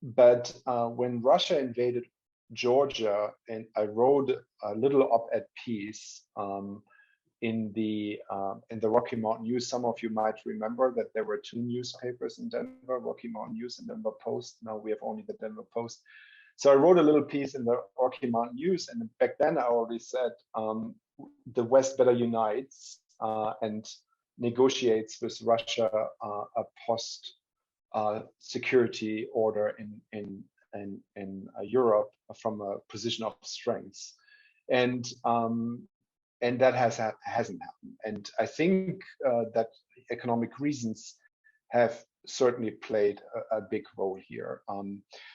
But when Russia invaded Georgia, and I wrote a little op-ed piece in the Rocky Mountain News. Some of you might remember that there were two newspapers in Denver, Rocky Mountain News and Denver Post. Now we have only the Denver Post. So I wrote a little piece in the Rocky Mountain News, and back then I already said the West better unites and negotiates with Russia a post security order in Europe from a position of strength, and that hasn't happened. And I think that economic reasons have certainly played a big role here.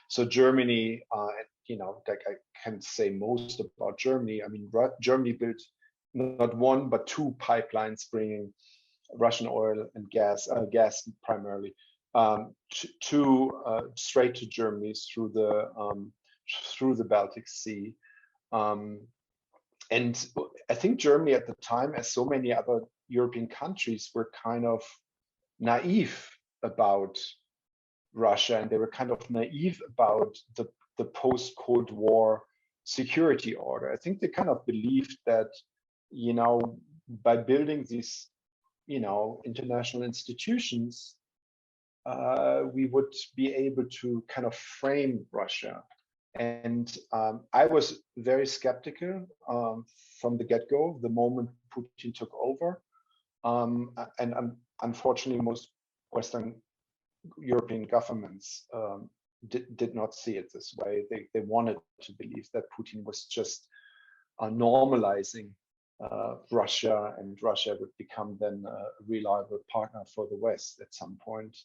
So Germany, like I can say most about Germany. I mean, Germany built not one but two pipelines bringing Russian oil and gas primarily, straight to Germany through the Baltic Sea. And I think Germany at the time, as so many other European countries, were kind of naive about Russia, and they were kind of naive about the post-Cold War security order. I think they kind of believed that, by building these, international institutions, we would be able to kind of frame Russia. And I was very skeptical from the get-go, the moment Putin took over. And unfortunately, most Western European governments did not see it this way. They wanted to believe that Putin was just normalizing Russia, and Russia would become then a reliable partner for the West at some point.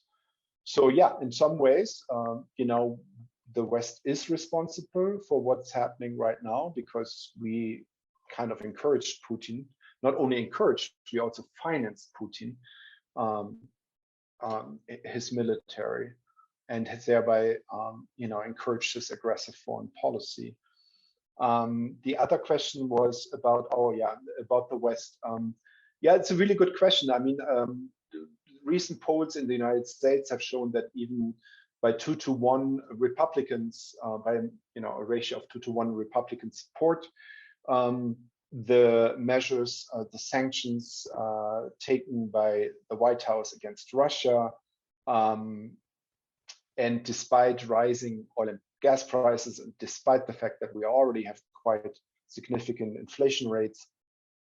So yeah, in some ways, the West is responsible for what's happening right now, because we kind of encouraged Putin. Not only encouraged, we also financed Putin, his military, and thereby, encouraged his aggressive foreign policy. The other question was about, about the West. Yeah, it's a really good question. I mean, recent polls in the United States have shown that even by 2-to-1 Republicans, by a ratio of 2-to-1 Republican support, the measures, the sanctions taken by the White House against Russia, and despite rising oil and gas prices, and despite the fact that we already have quite significant inflation rates,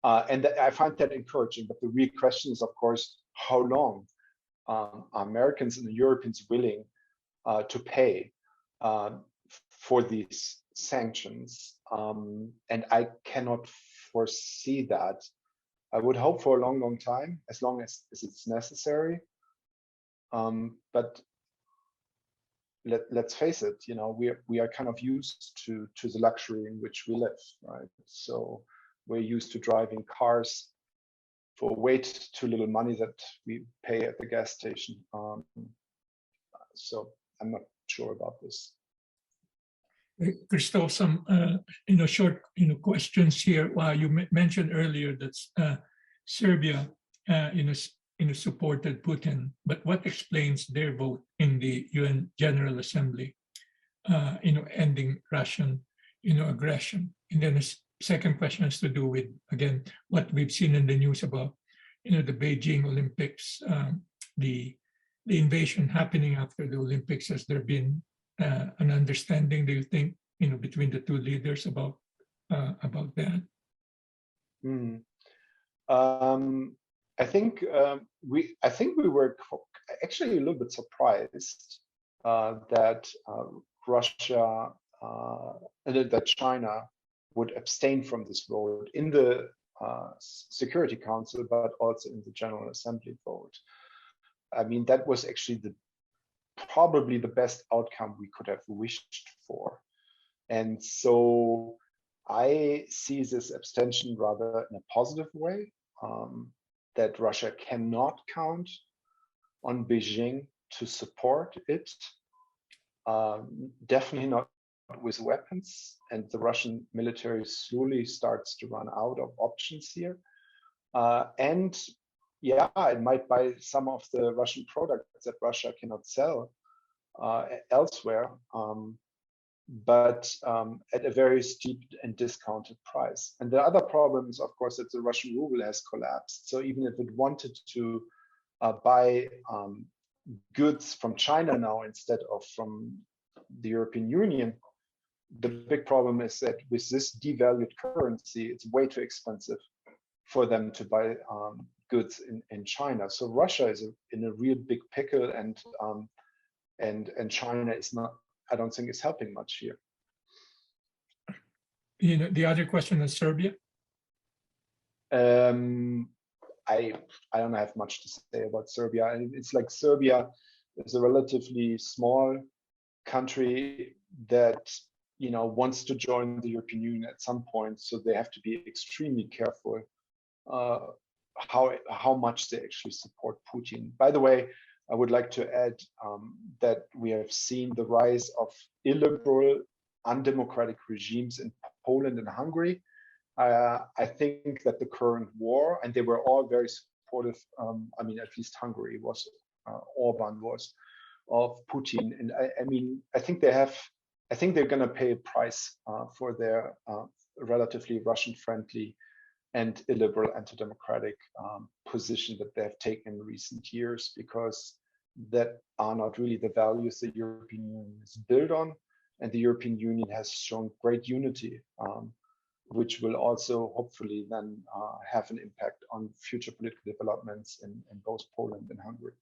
and I find that encouraging. But the real question is, of course, how long are Americans and Europeans willing to pay for these sanctions? And I cannot foresee that. I would hope for a long, long time, as long as it's necessary. But let's face it, we are kind of used to the luxury in which we live, right? So we're used to driving cars for way too little money that we pay at the gas station. So I'm not sure about this. Christoph, some short questions here. You mentioned earlier that Serbia supported Putin, but what explains their vote in the UN General Assembly, ending Russian aggression? And then the second question has to do with, again, what we've seen in the news about the Beijing Olympics, the invasion happening after the Olympics. Has there been an understanding, do you think, between the two leaders about that? I think we were actually a little bit surprised that Russia that China would abstain from this vote in the Security Council, but also in the General Assembly vote. I mean, that was actually probably the best outcome we could have wished for. And so I see this abstention rather in a positive way, that Russia cannot count on Beijing to support it, definitely not with weapons, and the Russian military slowly starts to run out of options here. And yeah, it might buy some of the Russian products that Russia cannot sell elsewhere, but at a very steep and discounted price. And the other problem is, of course, that the Russian ruble has collapsed. So even if it wanted to buy goods from China now instead of from the European Union, the big problem is that with this devalued currency, it's way too expensive for them to buy goods in China. So Russia is in a real big pickle, and China is not, I don't think, is helping much here. You know, the other question is Serbia. I don't have much to say about Serbia. It's like Serbia is a relatively small country that, you know, wants to join the European Union at some point, so they have to be extremely careful how much they actually support Putin. By the way, I would like to add that we have seen the rise of illiberal, undemocratic regimes in Poland and Hungary. I think that the current war, and they were all very supportive, I mean, at least Hungary was, Orban was, of Putin. And I mean, I think they're going to pay a price for their relatively Russian-friendly and illiberal, anti-democratic position that they have taken in recent years, because that are not really the values the European Union is built on. And the European Union has shown great unity, which will also hopefully then have an impact on future political developments in both Poland and Hungary.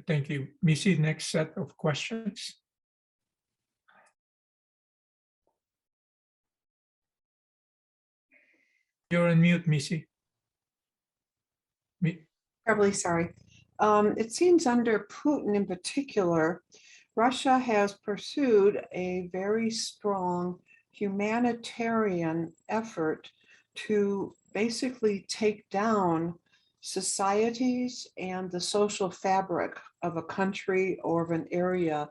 Thank you. Missy, next set of questions. You're on mute, Missy. Terribly sorry. It seems under Putin in particular, Russia has pursued a very strong humanitarian effort to basically take down societies and the social fabric of a country or of an area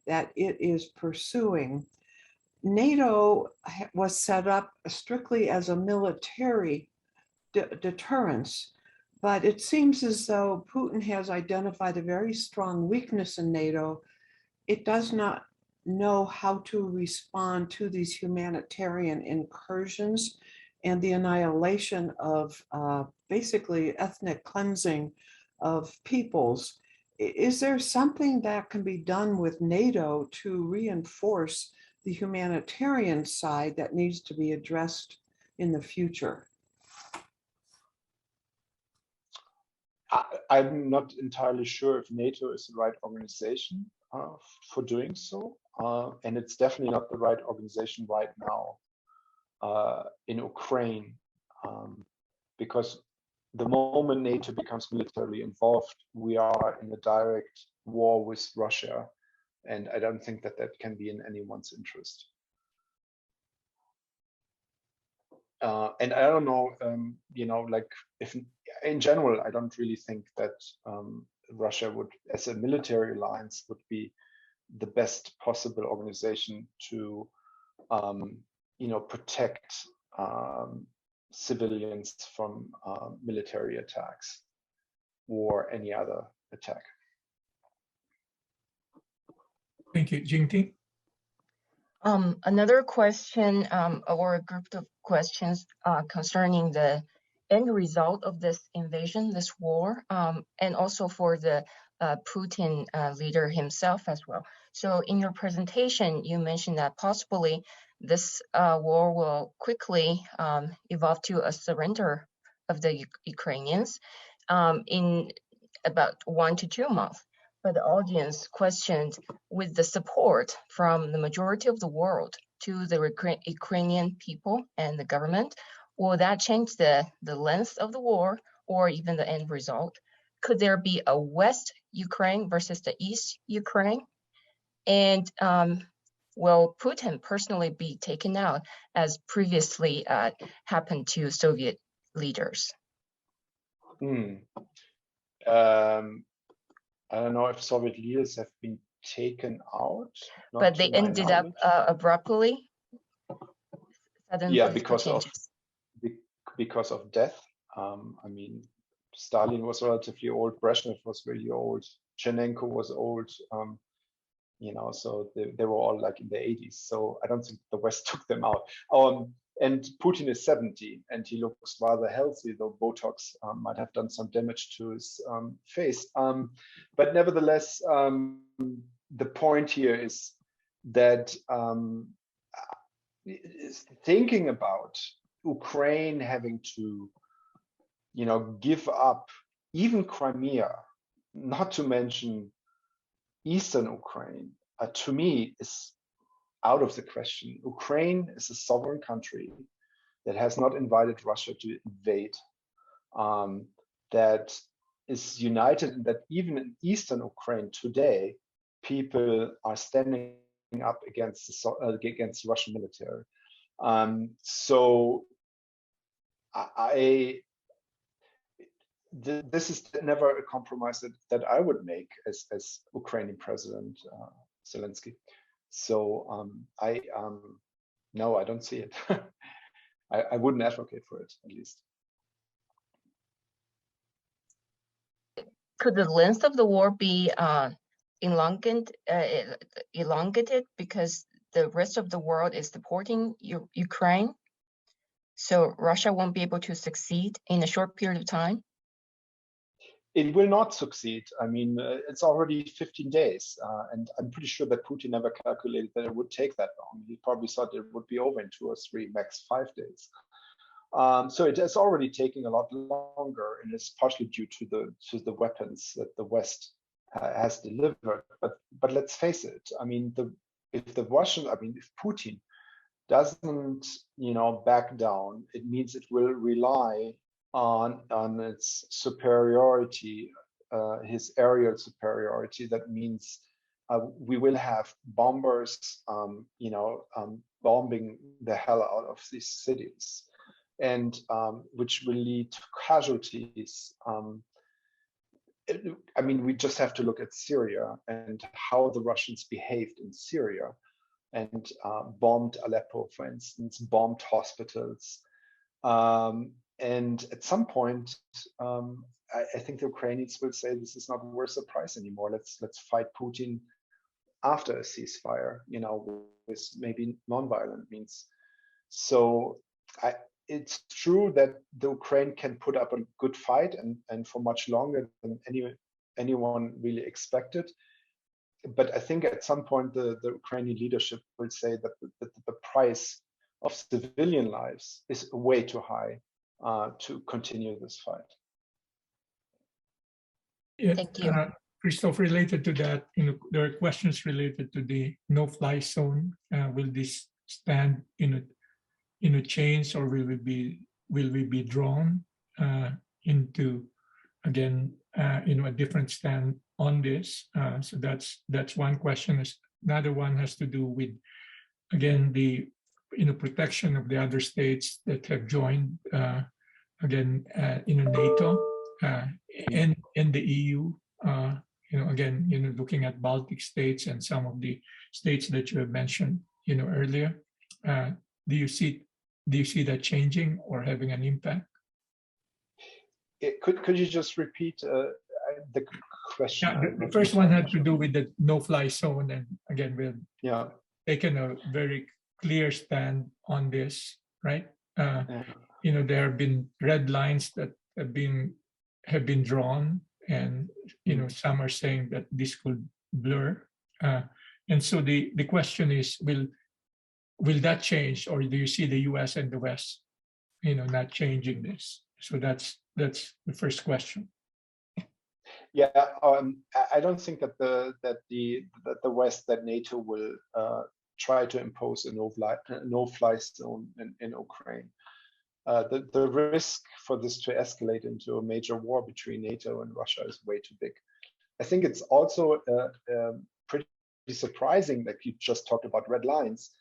that it is pursuing. NATO was set up strictly as a military deterrence, but it seems as though Putin has identified a very strong weakness in NATO. It does not know how to respond to these humanitarian incursions and the annihilation of basically ethnic cleansing of peoples. Is there something that can be done with NATO to reinforce the humanitarian side that needs to be addressed in the future? I'm not entirely sure if NATO is the right organization for doing so. And it's definitely not the right organization right now in Ukraine, because the moment NATO becomes militarily involved, we are in a direct war with Russia. And I don't think that that can be in anyone's interest. And I don't know, you know, like if in general, I don't really think that Russia would, as a military alliance, would be the best possible organization to, you know, protect civilians from military attacks or any other attack. Thank you, Jingting. Another question or a group of questions concerning the end result of this invasion, this war, and also for the Putin leader himself as well. So in your presentation, you mentioned that possibly this war will quickly evolve to a surrender of the Ukrainians in about 1 to 2 months. But the audience questioned, with the support from the majority of the world to the Ukrainian people and the government, will that change the length of the war or even the end result? Could there be a West Ukraine versus the East Ukraine? And will Putin personally be taken out as previously happened to Soviet leaders? I don't know if Soviet leaders have been taken out, but they ended up abruptly. Yeah, because of death. I mean, Stalin was relatively old, Brezhnev was really old, Chernenko was old, so they were all like in the 80s. So I don't think the West took them out. And Putin is 70 and he looks rather healthy, though Botox might have done some damage to his face. But nevertheless, the point here is that thinking about Ukraine having to, give up even Crimea, not to mention Eastern Ukraine, to me is out of the question. Ukraine is a sovereign country that has not invited Russia to invade, that is united, and that even in Eastern Ukraine today, people are standing up against the Russian military. So this is never a compromise that I would make as Ukrainian President Zelensky. So no, I don't see it. I wouldn't advocate for it, at least. Could the length of the war be elongated because the rest of the world is supporting Ukraine? So Russia won't be able to succeed in a short period of time? It will not succeed. I mean, it's already 15 days, and I'm pretty sure that Putin never calculated that it would take that long. He probably thought it would be over in 2 or 3, max 5 days. So it is already taking a lot longer, and it's partially due to the weapons that the West has delivered. But let's face it. I mean, if Putin doesn't, back down, it means it will rely on its superiority, his aerial superiority. That means we will have bombers, bombing the hell out of these cities, and which will lead to casualties. I mean, we just have to look at Syria and how the Russians behaved in Syria, and bombed Aleppo, for instance, bombed hospitals. And at some point, I think the Ukrainians will say this is not worth the price anymore. Let's fight Putin after a ceasefire, with maybe non-violent means. So it's true that the Ukraine can put up a good fight and for much longer than anyone really expected. But I think at some point the Ukrainian leadership will say that the price of civilian lives is way too high to continue this fight. Yeah, Thank you. Christoph, related to that, there are questions related to the no-fly zone. Will this stand in a change, or will we be drawn into again a different stand on this? So that's one question. Another one has to do with, again, the protection of the other states that have joined NATO and the EU. Again, looking at Baltic states and some of the states that you have mentioned earlier. Do you see that changing or having an impact? Could you just repeat the question? Yeah, the first one had to do with the no-fly zone, and again, we've taken a very clear stand on this, right? There have been red lines that have been drawn, and some are saying that this could blur. And so the question is, will that change, or do you see the U.S. and the West, not changing this? So that's the first question. Yeah, I don't think that the West, that NATO will try to impose a no-fly zone in Ukraine. The risk for this to escalate into a major war between NATO and Russia is way too big. I think it's also pretty surprising that you just talked about red lines,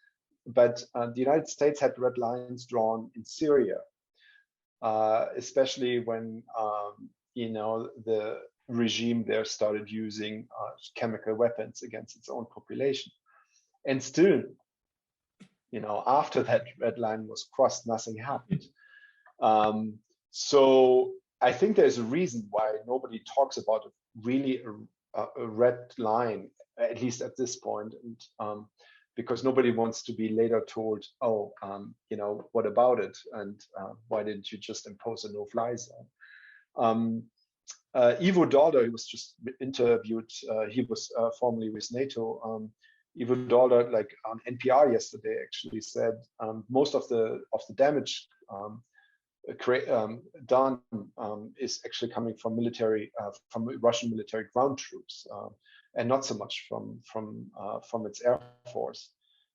but the United States had red lines drawn in Syria, especially when the regime there started using chemical weapons against its own population. And still, after that red line was crossed, nothing happened. So I think there's a reason why nobody talks about it, really a red line, at least at this point, and because nobody wants to be later told, oh, what about it, and why didn't you just impose a no-fly zone? Ivo Daalder, he was just interviewed. He was formerly with NATO. Ivo Daalder, like on NPR yesterday, actually said most of the damage done is actually coming from Russian military ground troops, and not so much from its air force.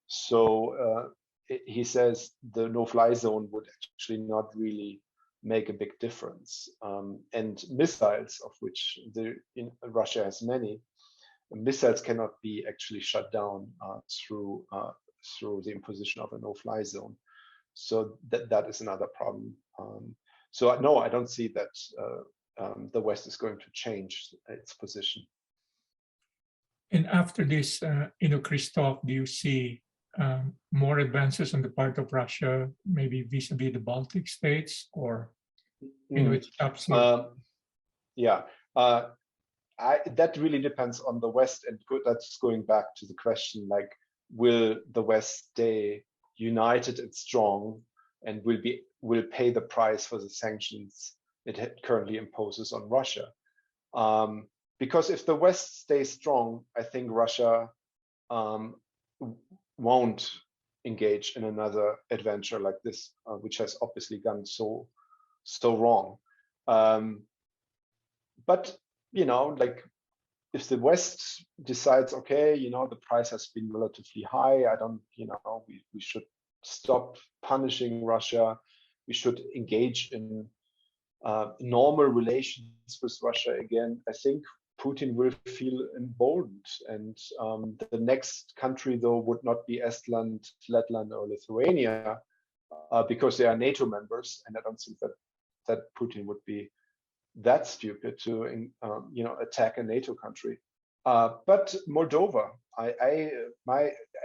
So he says the no-fly zone would actually not really make a big difference. And missiles, of which Russia has many, missiles cannot be actually shut down through the imposition of a no-fly zone. So that is another problem. So no, I don't see that the West is going to change its position. And after this, Christoph, do you see more advances on the part of Russia, maybe vis-a-vis the Baltic states, or it stops here? Yeah, that really depends on the West, and that's going back to the question, like, will the West stay united and strong, and will pay the price for the sanctions it currently imposes on Russia? Because if the West stays strong, I think Russia won't engage in another adventure like this, which has obviously gone so wrong. But like, if the West decides, okay, the price has been relatively high, we should stop punishing Russia, we should engage in normal relations with Russia again, I think Putin will feel emboldened. And the next country, though, would not be Estland, Letland, or Lithuania, because they are NATO members, and I don't think that Putin would be that stupid to attack a NATO country. But Moldova, I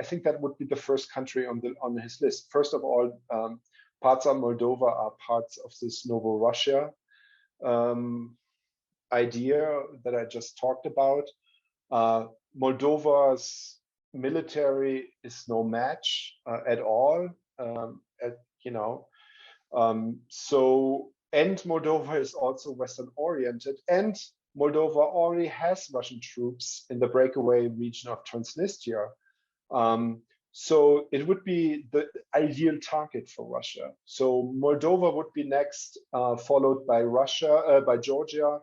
think that would be the first country on his list. First of all, parts of Moldova are parts of this Novorussia idea that I just talked about. Moldova's military is no match at all. And Moldova is also Western oriented, and Moldova already has Russian troops in the breakaway region of Transnistria. So it would be the ideal target for Russia. So Moldova would be next, followed by by Georgia,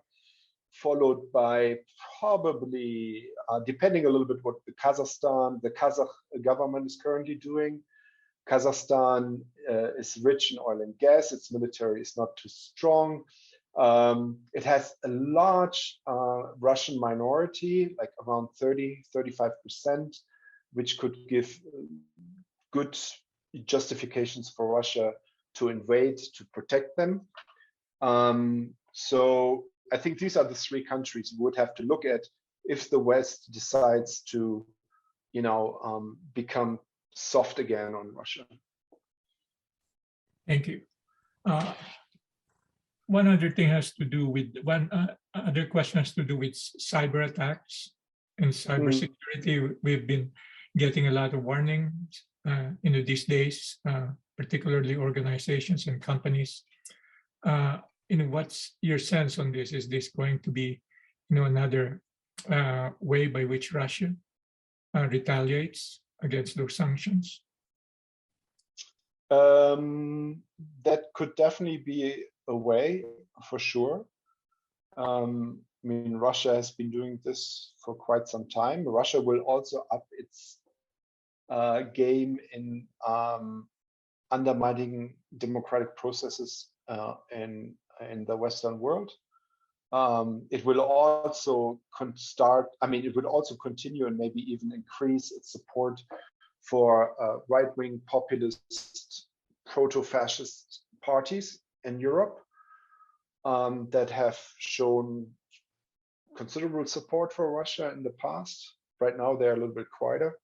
followed by probably, depending a little bit what the Kazakh government is currently doing. Kazakhstan is rich in oil and gas. Its military is not too strong. It has a large Russian minority, like around 35%, which could give good justifications for Russia to invade, to protect them. So I think these are the three countries we would have to look at if the West decides to, become soft again on Russia. Thank you. One other thing has to do with other question has to do with cyber attacks and cybersecurity. We've been getting a lot of warnings, these days, particularly organizations and companies. What's your sense on this? Is this going to be, another way by which Russia retaliates against those sanctions? That could definitely be a way, for sure. Russia has been doing this for quite some time. Russia will also up its game in undermining democratic processes in the Western world. It will also it will also continue and maybe even increase its support for right-wing populist proto-fascist parties in Europe that have shown considerable support for Russia in the past. Right now, they're a little bit quieter.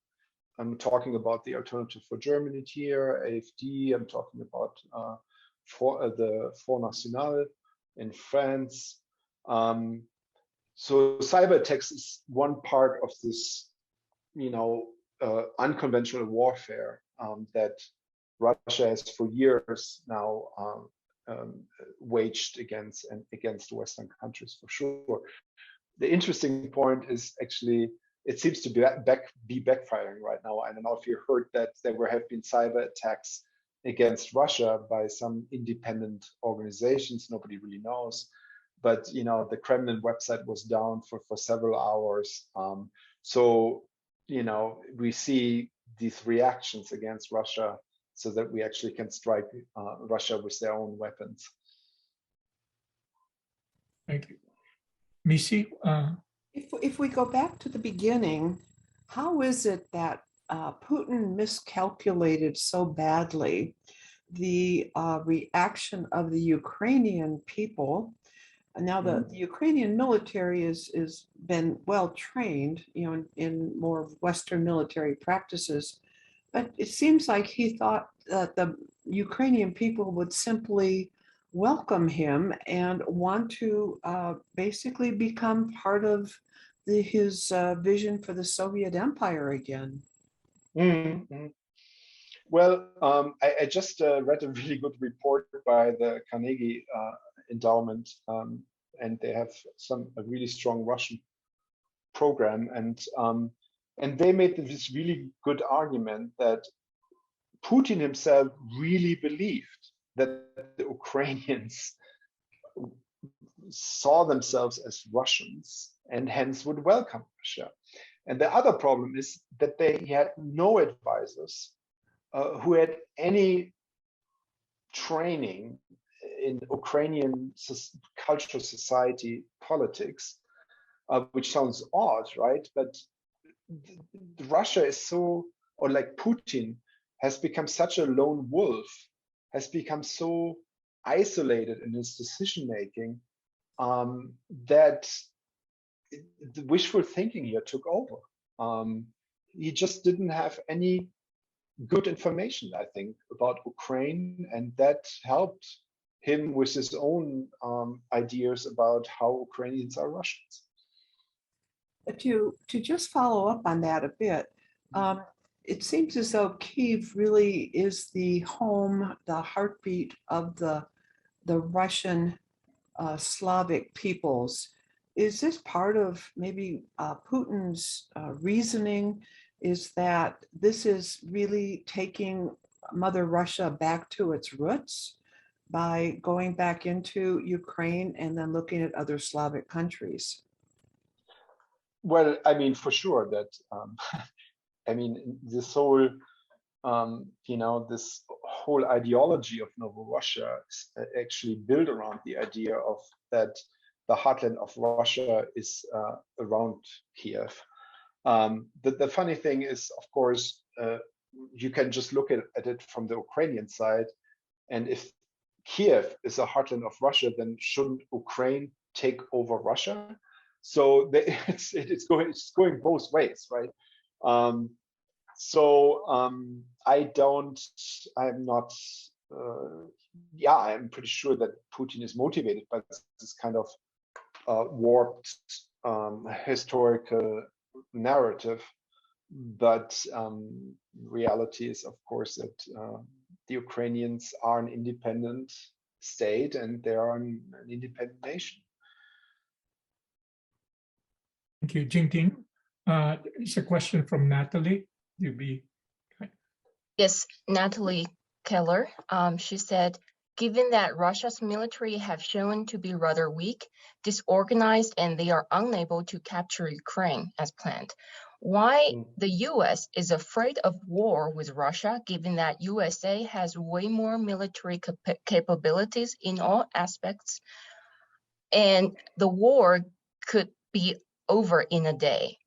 I'm talking about the Alternative for Germany here, AfD. I'm talking about the Front National. in France. So cyber attacks is one part of this, unconventional warfare that Russia has for years now waged against Western countries, for sure. The interesting point is actually it seems to be backfiring right now. I don't know if you heard that there have been cyber attacks against Russia by some independent organizations. Nobody really knows, but the Kremlin website was down for several hours. So we see these reactions against Russia, so that we actually can strike Russia with their own weapons. Thank you. Missy? If we go back to the beginning, how is it that Putin miscalculated so badly the reaction of the Ukrainian people? And now the Ukrainian military is been well trained, in more Western military practices, but it seems like he thought that the Ukrainian people would simply welcome him and want to basically become part of his vision for the Soviet Empire again. Mm-hmm. Well, I just read a really good report by the Carnegie Endowment, and they have a really strong Russian program, and they made this really good argument that Putin himself really believed that the Ukrainians saw themselves as Russians and hence would welcome Russia. And the other problem is that he had no advisors who had any training in Ukrainian cultural society politics, which sounds odd, right? But Russia is so, or like Putin has become such a lone wolf, has become so isolated in his decision making, that the wishful thinking here took over. He just didn't have any good information, I think, about Ukraine, and that helped him with his own ideas about how Ukrainians are Russians. To just follow up on that a bit, it seems as though Kyiv really is the home, the heartbeat of the Russian Slavic peoples. Is this part of maybe Putin's reasoning? Is that this is really taking Mother Russia back to its roots by going back into Ukraine and then looking at other Slavic countries? Well, I mean, for sure that, I mean, this whole, this whole ideology of Novorussia is actually built around the idea of that the heartland of Russia is around Kiev. The funny thing is, of course, you can just look at it from the Ukrainian side, and if Kiev is a heartland of Russia, then shouldn't Ukraine take over Russia? So it's going both ways, right? I'm pretty sure that Putin is motivated by this kind of warped historical narrative, but reality is, of course, that the Ukrainians are an independent state and they are an independent nation. Thank you, Jingting. It's a question from Natalie. Yes, Natalie Keller. She said, given that Russia's military have shown to be rather weak, disorganized, and they are unable to capture Ukraine as planned, why the U.S. is afraid of war with Russia, given that USA has way more military capabilities in all aspects, and the war could be over in a day?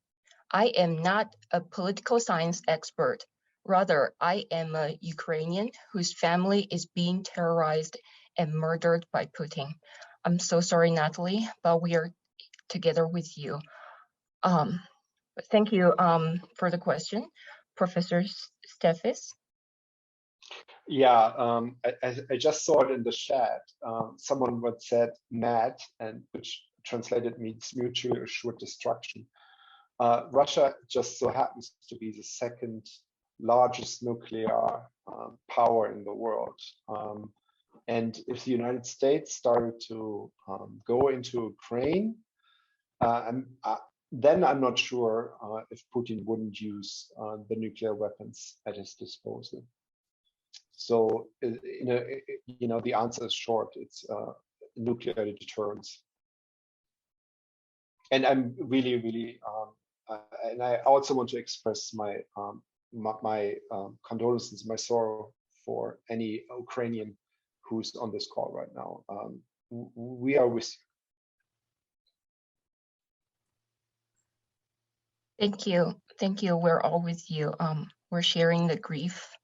I am not a political science expert. Rather, I am a Ukrainian whose family is being terrorized and murdered by Putin. I'm so sorry, Natalie, but we are together with you. Thank you for the question, Professor Stefes. Yeah, I just saw it in the chat. Someone would said MAD, and which translated means mutually assured destruction. Russia just so happens to be the second largest nuclear power in the world. And if the United States started to go into Ukraine, then I'm not sure if Putin wouldn't use the nuclear weapons at his disposal. So, the answer is short. It's nuclear deterrence. And I'm really, really, and I also want to express my condolences, my sorrow for any Ukrainian who's on this call right now. We are with you. Thank you. We're all with you. We're sharing the grief,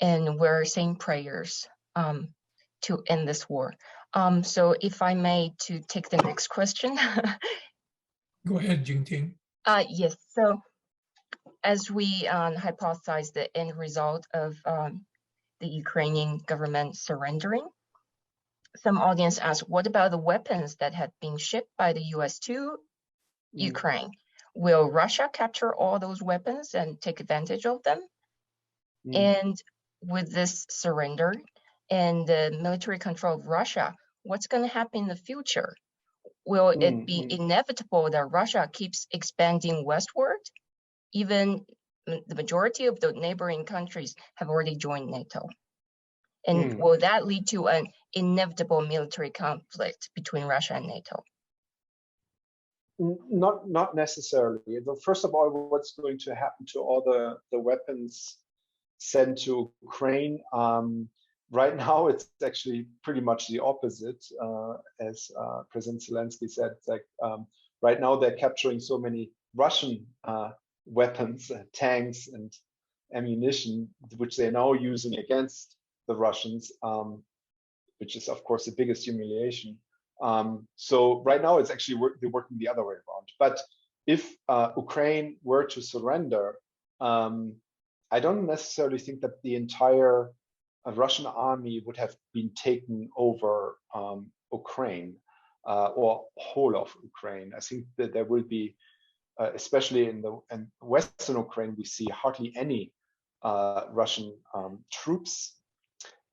and we're saying prayers to end this war. So if I may to take the next question. Go ahead, Jingting. Yes, so as we hypothesize the end result of the Ukrainian government surrendering, some audience asked, what about the weapons that had been shipped by the US to Ukraine? Will Russia capture all those weapons and take advantage of them? And with this surrender and the military control of Russia, what's going to happen in the future? Will it be inevitable that Russia keeps expanding westward? Even the majority of the neighboring countries have already joined NATO. And will that lead to an inevitable military conflict between Russia and NATO? Not necessarily. First of all, what's going to happen to all the weapons sent to Ukraine? Right now, it's actually pretty much the opposite. As President Zelensky said, it's like right now they're capturing so many Russian weapons, tanks, and ammunition, which they're now using against the Russians, which is, of course, the biggest humiliation. So right now, it's actually they're working the other way around. But if Ukraine were to surrender, I don't necessarily think that the entire Russian army would have been taken over Ukraine or whole of Ukraine. I think that there will be, especially in Western Ukraine, we see hardly any Russian troops.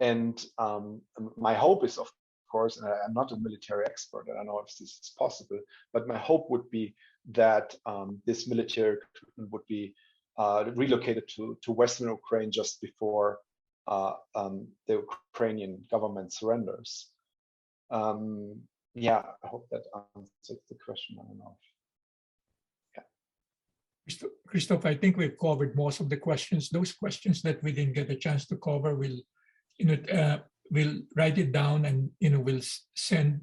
And my hope is, of course, and I'm not a military expert, I don't know if this is possible, but my hope would be that this military would be relocated to Western Ukraine just before the Ukrainian government surrenders. Yeah, I hope that answers the question. I don't know. Yeah. Christoph, I think we've covered most of the questions. Those questions that we didn't get a chance to cover, we'll write it down, and we'll send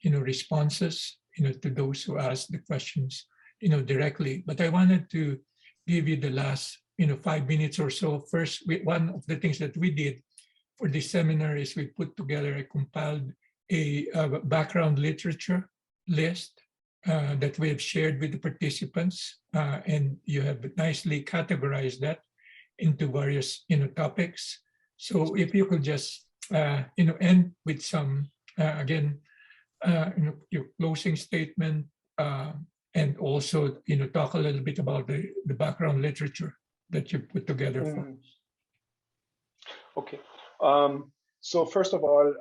responses to those who asked the questions directly. But I wanted to give you the last 5 minutes or so. First, one of the things that we did for this seminar is we put together, I compiled a background literature list that we have shared with the participants, and you have nicely categorized that into various topics. So if you could just end with some your closing statement, and also talk a little bit about the background literature that you put together for. Okay. So first of all,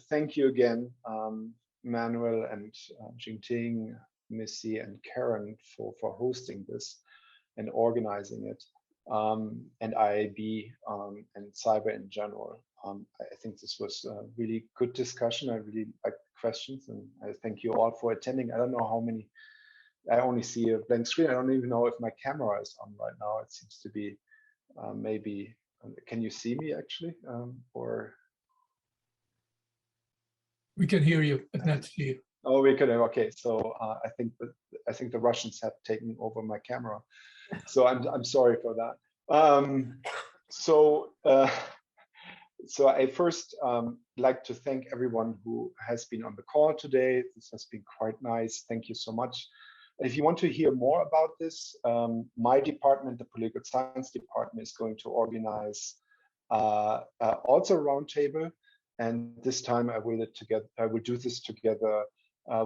thank you again, Manuel and Jingting, Missy, and Karen for hosting this and organizing it, and IAB and cyber in general. I think this was a really good discussion. I really like the questions, and I thank you all for attending. I don't know how many. I only see a blank screen. I don't even know if my camera is on right now. It seems to be maybe. Can you see me actually, or? We can hear you, but not see you. Oh, we can. Okay, so I think the Russians have taken over my camera, so I'm sorry for that. So I first like to thank everyone who has been on the call today. This has been quite nice. Thank you so much. If you want to hear more about this, my department, the Political Science Department, is going to organize also roundtable. And this time I will do this together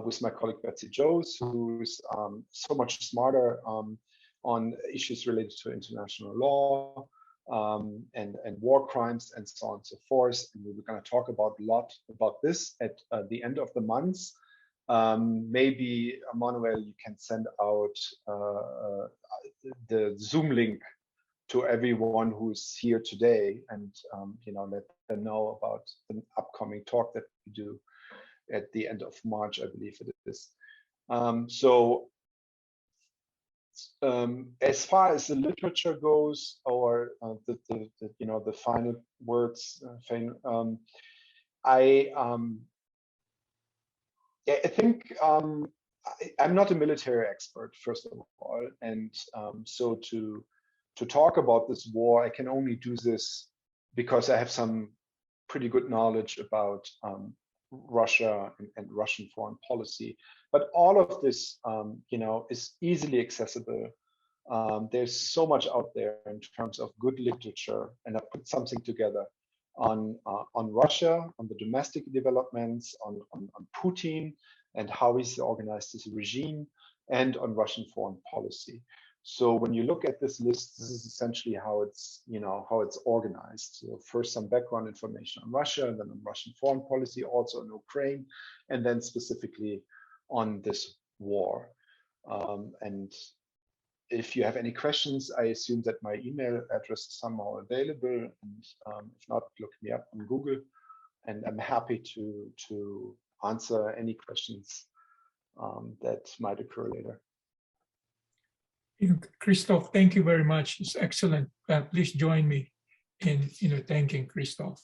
with my colleague Betsy Joes, who's so much smarter on issues related to international law and war crimes and so on and so forth. And we're going to talk about a lot about this at the end of the month. Maybe Manuel, you can send out the Zoom link to everyone who's here today, and let them know about the upcoming talk that we do at the end of March, I believe it is. As far as the literature goes, or the final words, I think I'm not a military expert, first of all, and so to talk about this war, I can only do this because I have some pretty good knowledge about Russia and Russian foreign policy. But all of this, is easily accessible. There's so much out there in terms of good literature, and I put something together on Russia, on the domestic developments, on Putin and how he's organized his regime, and on Russian foreign policy. So when you look at this list, this is essentially how it's organized. So first some background information on Russia, and then on Russian foreign policy, also on Ukraine, and then specifically on this war. And if you have any questions, I assume that my email address is somehow available, and if not, look me up on Google, and I'm happy to answer any questions that might occur later. Christoph, thank you very much. It's excellent. Please join me in thanking Christoph.